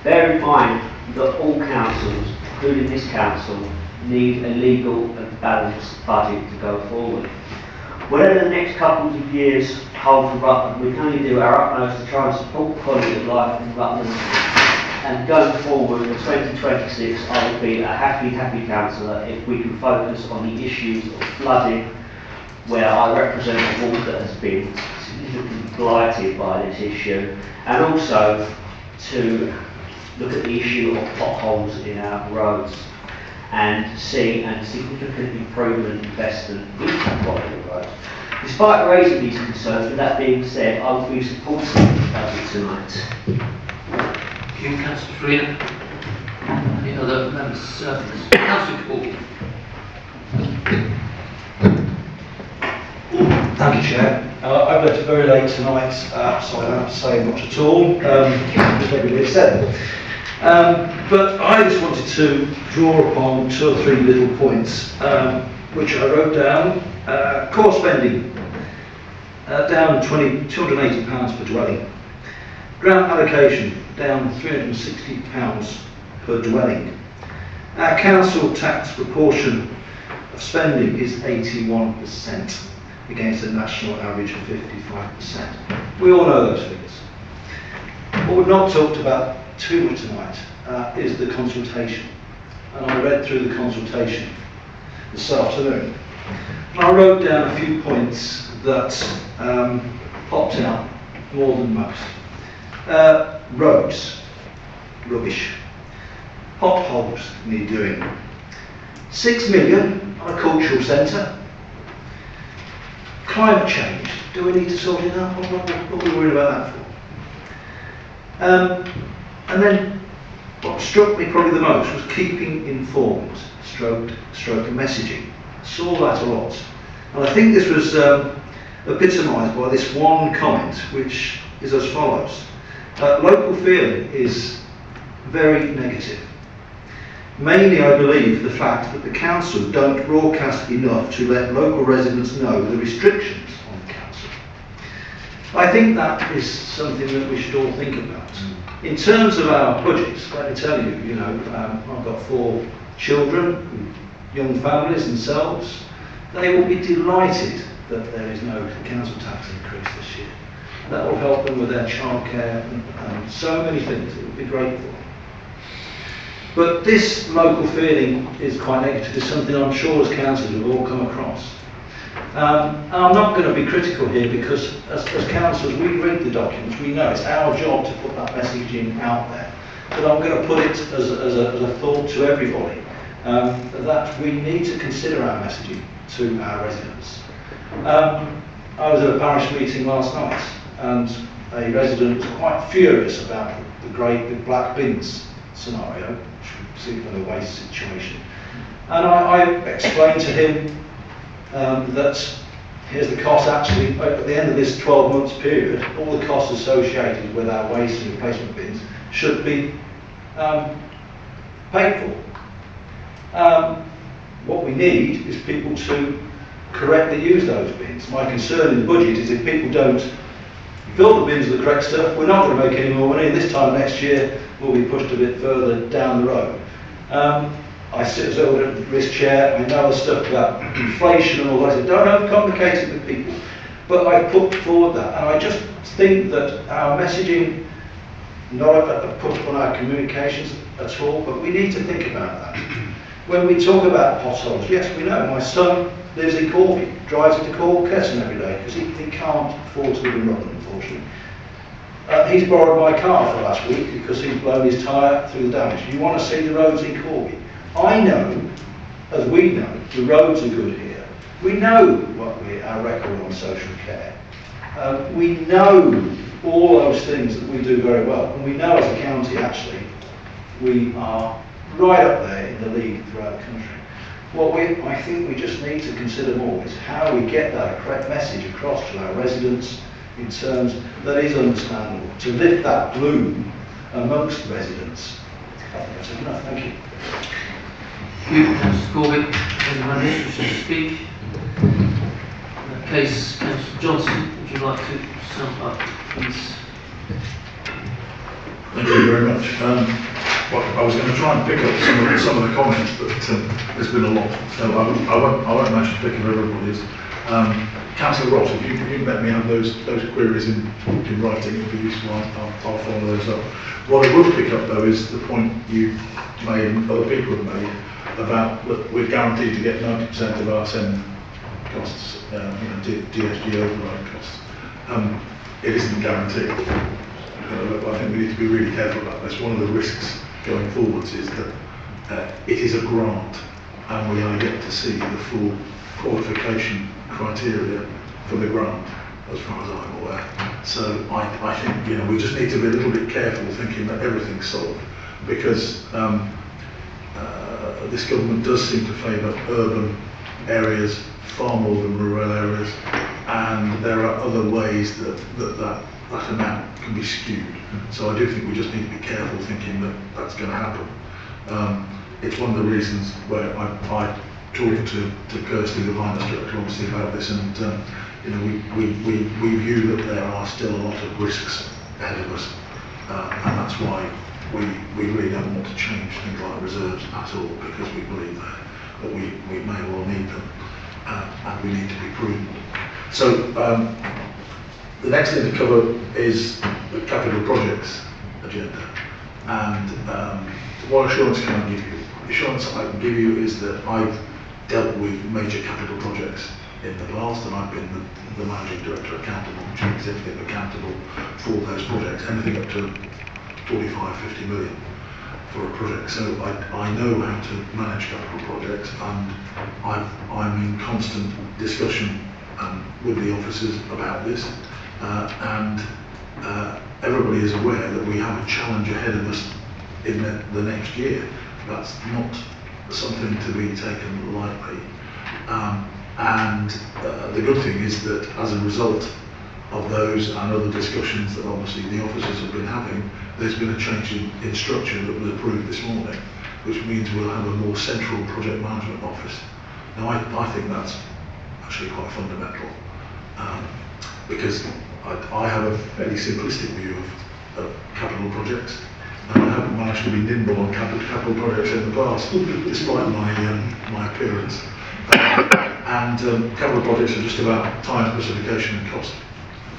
bear in mind that all councils, including this council, need a legal and balanced budget to go forward. Whatever the next couple of years hold for Rutland, we can only do our utmost to try and support the quality of life in Rutland. And going forward in 2026, I will be a happy councillor if we can focus on the issues of flooding, where I represent a ward that has been significantly blighted by this issue, and also to look at the issue of potholes in our roads and see a significant improvement investment in the quality of roads. Despite raising these concerns, with that being said, I will be supporting the budget tonight. Thank you, Councillor Farina. Any other members? Councillor Corbett. Thank you, Chair. I've left it very late tonight, so I don't have to say much at all. Just everybody said. But I just wanted to draw upon 2 or 3 little points, which I wrote down. Core spending, down £280 per dwelling. Grant allocation, down £360 per dwelling. Our council tax proportion of spending is 81%. Against a national average of 55%. We all know those figures. What we've not talked about too much tonight is the consultation. And I read through the consultation this afternoon. And I wrote down a few points that popped out more than most. Roads, rubbish. Potholes need doing. 6 million on a cultural centre. Climate change, do we need to sort it out? What are we worried about that for? And then what struck me probably the most was keeping informed, stroke messaging. I saw that a lot. And I think this was epitomised by this one comment, which is as follows. Local feeling is very negative. Mainly, I believe, the fact that the council don't broadcast enough to let local residents know the restrictions on the council. I think that is something that we should all think about. In terms of our budgets, let me tell you, I've got 4 children, young families themselves. They will be delighted that there is no council tax increase this year. That will help them with their childcare and so many things. It would be great for them. But this local feeling is quite negative. It's something I'm sure as councillors we've all come across. And I'm not going to be critical here because as councillors we read the documents, we know it's our job to put that messaging out there. But I'm going to put it as a thought to everybody that we need to consider our messaging to our residents. I was at a parish meeting last night and a resident was quite furious about the great big black bins scenario, which we see for the waste situation. And I explained to him that here's the cost actually, at the end of this 12 months period, all the costs associated with our waste and replacement bins should be paid for. What we need is people to correctly use those bins. My concern in the budget is if people don't fill the bins with the correct stuff, we're not going to make any more money, and this time next year we'll be pushed a bit further down the road. I sit as a risk chair, I know the stuff about inflation and all that, don't overcomplicate it with people, but I put forward that, and I just think that our messaging, not put on our communications at all, but we need to think about that. When we talk about potholes, yes, we know, my son lives in Corby, drives into Keston every day, because he can't afford to live in Rutland, unfortunately. He's borrowed my car for last week because he's blown his tyre through the damage. You want to see the roads in Corby? I know, as we know, the roads are good here. We know our record on social care. We know all those things that we do very well. And we know as a county, actually, we are right up there in the league throughout the country. What I think we just need to consider more is how we get that correct message across to our residents in terms that is understandable, to lift that gloom amongst residents. I think that's enough. Thank you. Thank you, Councillor Corbett. Anyone else wishing to speak? In that case, Councillor Johnson, would you like to sum up, please? Thank you very much. Well, I was going to try and pick up some of the comments, but there's been a lot, so I won't actually pick up everybody's. Councillor Ross, if you can let me have those queries in writing, it would be useful. I'll follow those up. What I will pick up though is the point you made and other people have made about that we're guaranteed to get 90% of our SEND costs, DSG override costs. It isn't guaranteed. I think we need to be really careful about this. One of the risks going forwards is that it is a grant and we are yet to see the full qualification criteria for the grant as far as I'm aware. So I think we just need to be a little bit careful thinking that everything's solved, because this government does seem to favour urban areas far more than rural areas, and there are other ways that amount can be skewed. So I do think we just need to be careful thinking that that's going to happen. It's one of the reasons where I talked to Kirsty, the finance director, obviously about this, and we view that there are still a lot of risks ahead of us, and that's why we really don't want to change things like reserves at all, because we believe that we may well need them, and we need to be prudent. So the next thing to cover is the capital projects agenda, and what assurance can I give you? The assurance I can give you is that I've dealt with major capital projects in the past, and I've been the managing director accountable, chief executive accountable for those projects, anything up to 45-50 million for a project. So I know how to manage capital projects, and I'm in constant discussion with the officers about this, and everybody is aware that we have a challenge ahead of us in the next year. That's not something to be taken lightly. And the good thing is that as a result of those and other discussions that obviously the officers have been having, there's been a change in structure that was approved this morning, which means we'll have a more central project management office. Now I think that's actually quite fundamental, because I have a fairly simplistic view of capital projects, and I haven't managed to be nimble on capital projects in the past, despite my appearance. Capital projects are just about time, specification and cost,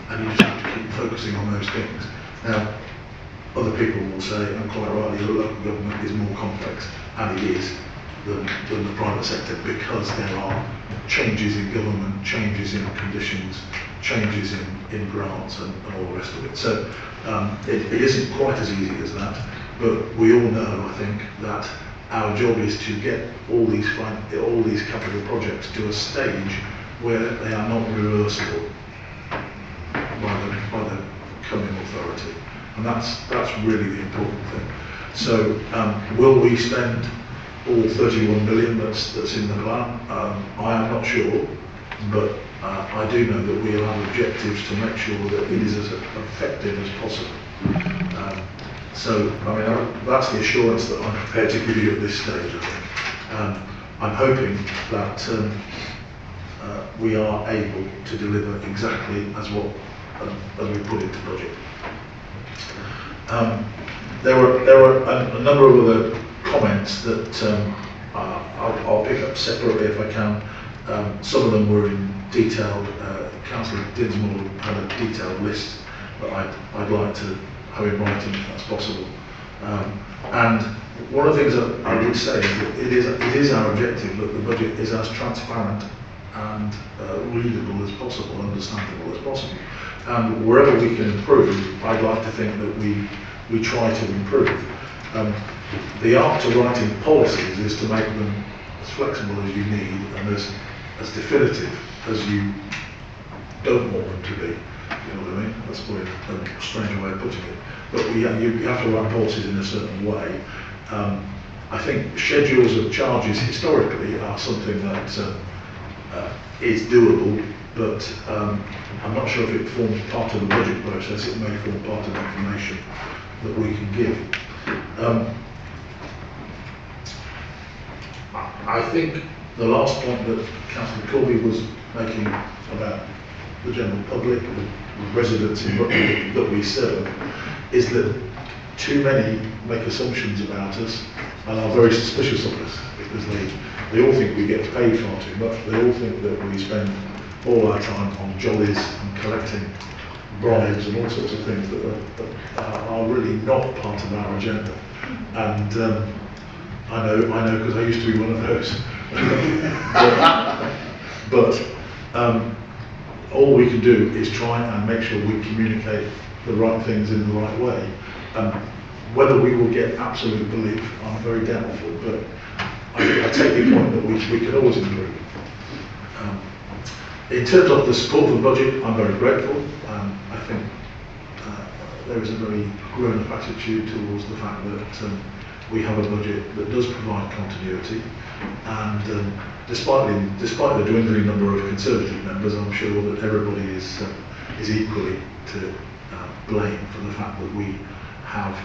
and you just have to keep focusing on those things. Now, other people will say, and quite rightly, the local government is more complex, and it is, than the private sector, because there are changes in government, changes in conditions, changes in grants and all the rest of it. So it isn't quite as easy as that, but we all know, I think, that our job is to get all these capital projects to a stage where they are not reversible by the coming authority, and that's really the important thing. So will we spend all 31 million that's in the plan? I am not sure, but I do know that we have objectives to make sure that it is as effective as possible. So, I mean, that's the assurance that I'm prepared to give you at this stage, I think. I'm hoping that we are able to deliver exactly as we put into budget. There were a number of other comments that I'll pick up separately if I can. Some of them were in detailed, Councillor Dinsmore had a detailed list that I'd like to have in writing if that's possible. And one of the things that I would say is that it is our objective that the budget is as transparent and readable as possible, understandable as possible. And wherever we can improve, I'd like to think that we try to improve. The art to writing policies is to make them as flexible as you need and as definitive as you don't want them to be. You know what I mean? That's probably a strange way of putting it. But you have to write policies in a certain way. I think schedules of charges historically are something that is doable, but I'm not sure if it forms part of the budget process. It may form part of the information that we can give. I think the last point that Councillor Corby was making about the general public, the residents in Rutland that we serve, is that too many make assumptions about us and are very suspicious of us, because they all think we get paid far too much. They all think that we spend all our time on jollies and collecting bribes and all sorts of things that are really not part of our agenda. And I know because I used to be one of those. but all we can do is try and make sure we communicate the right things in the right way. Whether we will get absolute belief, I'm very doubtful, but I take the point that we can always improve. In terms of the support for the budget, I'm very grateful. I think there is a very grown-up attitude towards the fact that we have a budget that does provide continuity, and despite the dwindling number of Conservative members, I'm sure that everybody is equally to blame for the fact that we have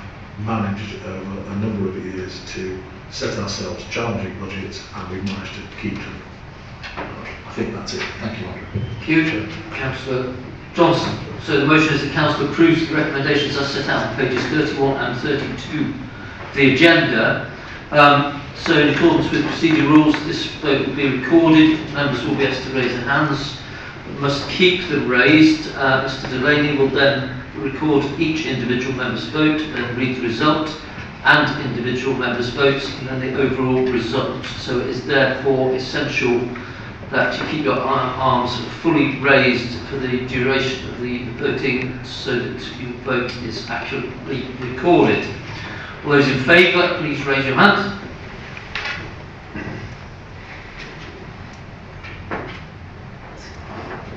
managed over a number of years to set ourselves challenging budgets, and we've managed to keep them. I think that's it. Thank you, Andrew. Thank you, Councillor Johnson. So the motion is that Council approves the recommendations as set out on pages 31 and 32 of the agenda. So in accordance with procedure rules, this vote will be recorded. Members will be asked to raise their hands, but must keep them raised. Mr Delaney will then record each individual member's vote, then read the result and individual members' votes, and then the overall result. So it is therefore essential that you keep your arms fully raised for the duration of the voting, so that your vote is accurately recorded. All those in favour, please raise your hand.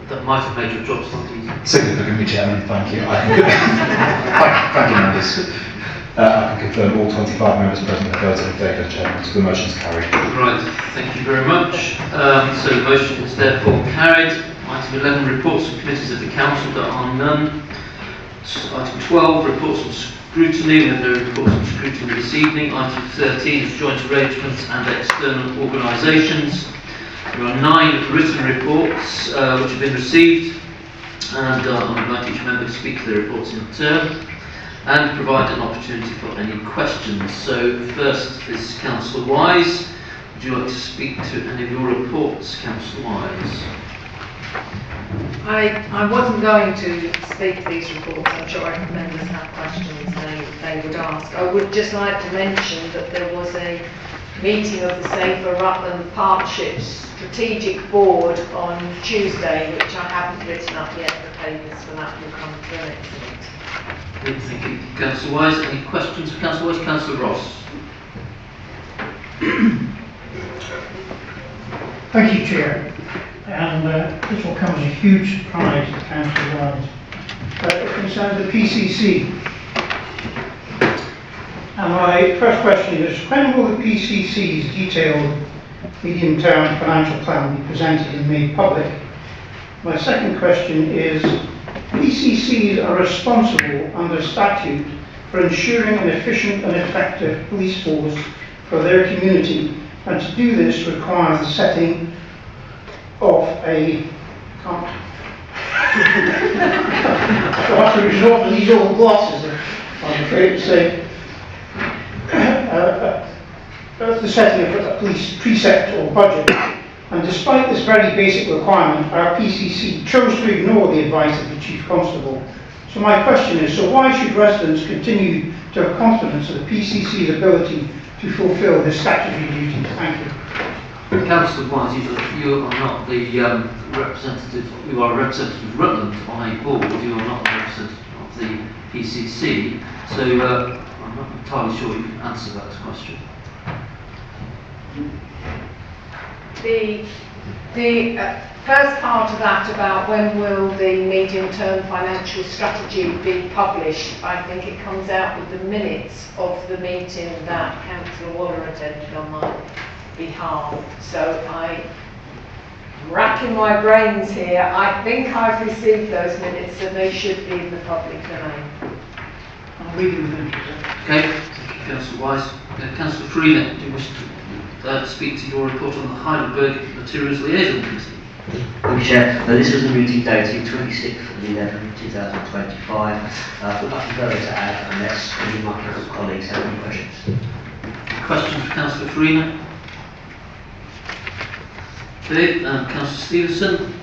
That might have made your job slightly easier. Significantly, Chairman, thank you. Thank you, members. I can confirm all 25 members present have voted in favour, Chairman, so the motion is carried. Right, thank you very much. So the motion is therefore carried. Item 11, reports from committees of the Council, there are none. Item 12, reports from scrutiny, we have no reports from scrutiny this evening. Item 13 is joint arrangements and external organisations. There are 9 written reports which have been received. and I'll invite each member to speak to their reports in turn and provide an opportunity for any questions. So first is Councillor Wise. Would you like to speak to any of your reports, Councillor Wise? I wasn't going to speak to these reports. I'm sure if members have questions they would ask. I would just like to mention that there was a meeting of the Safer Rutland Partnerships Strategic Board on Tuesday, which I haven't written up yet. The papers for that will come through next week. Good, thank you. Councillor Wise, any questions for Councillor Wise? Councillor Ross. Thank you, Chair. And this will come as a huge surprise to Councillor Wise. It concerns the PCC. And my first question is, when will the PCC's detailed medium-term financial plan be presented and made public? My second question is, PCCs are responsible under statute for ensuring an efficient and effective police force for their community, and to do this requires the setting of a... I'll have to resort to these old glasses, I'm afraid to say. The setting of a police precept or budget, and despite this very basic requirement, our PCC chose to ignore the advice of the Chief Constable. So my question is, so why should residents continue to have confidence in the PCC's ability to fulfil this statutory duty? Thank you. Councillor Wise, you are not the representative, you are a representative of Rutland on a board, you are not a representative of the PCC, so I'm not entirely sure you can answer that question. The first part of that about when will the medium-term financial strategy be published, I think it comes out with the minutes of the meeting that Councillor Waller attended on my behalf. So I'm racking my brains here. I think I've received those minutes and they should be in the public domain. I'll read them. Okay, thank you, Councillor Wise. Councillor Freeman, do you wish to speak to your report on the Heidelberg Materials Liaison Committee? Thank you, Chair. This was a meeting dated 26th of 11/2025. I've got nothing further to add unless any of my council colleagues have any questions. Questions for Councillor Freeman? Okay, Councillor Stevenson,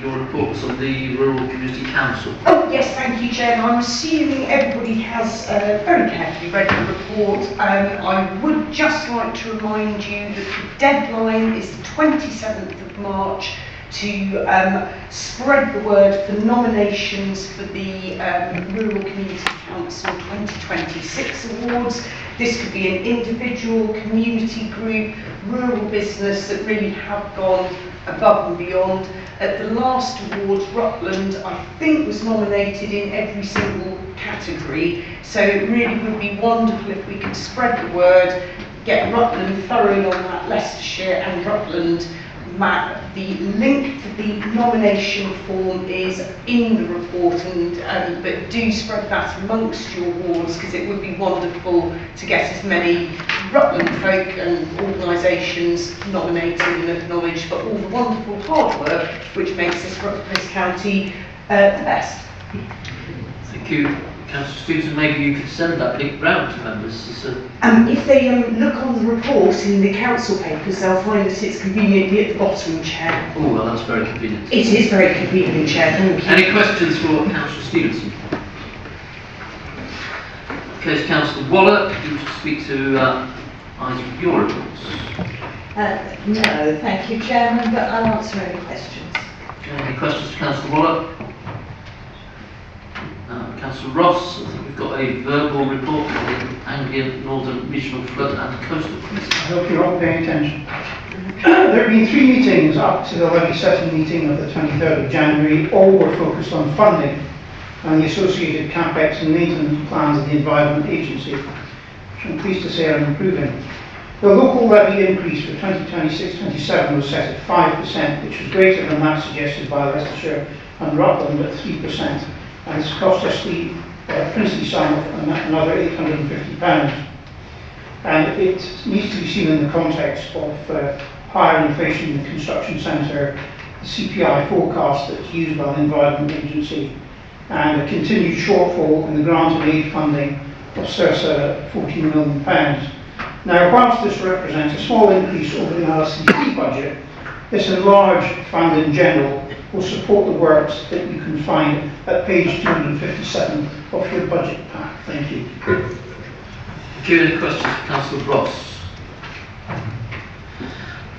your report was on the Rural Community Council. Oh yes, thank you, Chair. I'm assuming everybody has very carefully read the report. I would just like to remind you that the deadline is the 27th of March to spread the word for nominations for the Rural Community Council 2026 awards. This could be an individual, community group, rural business that really have gone above and beyond. At the last awards, Rutland, I think, was nominated in every single category. So it really would be wonderful if we could spread the word, get Rutland thoroughly on that Leicestershire and Rutland map. The link to the nomination form is in the report, and but do spread that amongst your wards, because it would be wonderful to get as many Rutland folk and organisations nominated and acknowledged for all the wonderful hard work which makes this county the best. Thank you. Councillor Stevenson, maybe you could send that link round to members. If they look on the report in the council papers, they'll find that it's conveniently at the bottom, Chair. Oh, well, that's very convenient. It is very convenient, Chair, thank you. Any questions for Councillor Stevenson? Okay, Councillor Waller, do you wish to speak to either of your reports? No, thank you, Chairman, but I'll answer any questions. Any questions for Councillor Waller? Councillor Ross, I think we've got a verbal report from the Anglian Northern Regional Flood and Coastal Committee. I hope you're all paying attention. There have been 3 meetings up to the levy setting meeting of the 23rd of January. All were focused on funding and the associated capex and maintenance plans of the Environment Agency, which I'm pleased to say are improving. The local levy increase for 2026-27 was set at 5%, which was greater than that suggested by Leicestershire and Rutland at 3%. And it's cost us the princely sum of another £850. And it needs to be seen in the context of higher inflation in the construction centre, the CPI forecast that's used by the Environment Agency, and a continued shortfall in the grant and aid funding of circa £14 million. Now, whilst this represents a small increase over the RCT budget, this enlarged fund in general will support the works that you can find at page 257 of your budget pack. Thank you. Thank you. Any questions for Councillor Ross?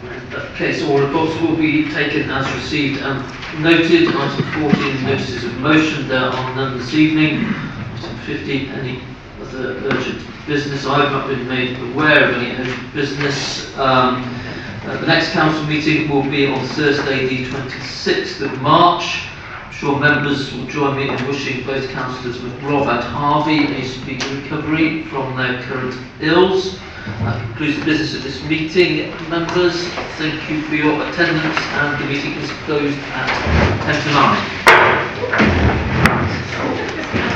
In that case, all reports will be taken as received and noted. Item 14, notices of motion. There are none this evening. Item 15, any other urgent business? I have not been made aware of any urgent business. The next council meeting will be on Thursday, the 26th of March. I'm sure members will join me in wishing both councillors McRobb and Harvey a speedy recovery from their current ills. That concludes the business of this meeting. Members, thank you for your attendance, and the meeting is closed at 10 to 9.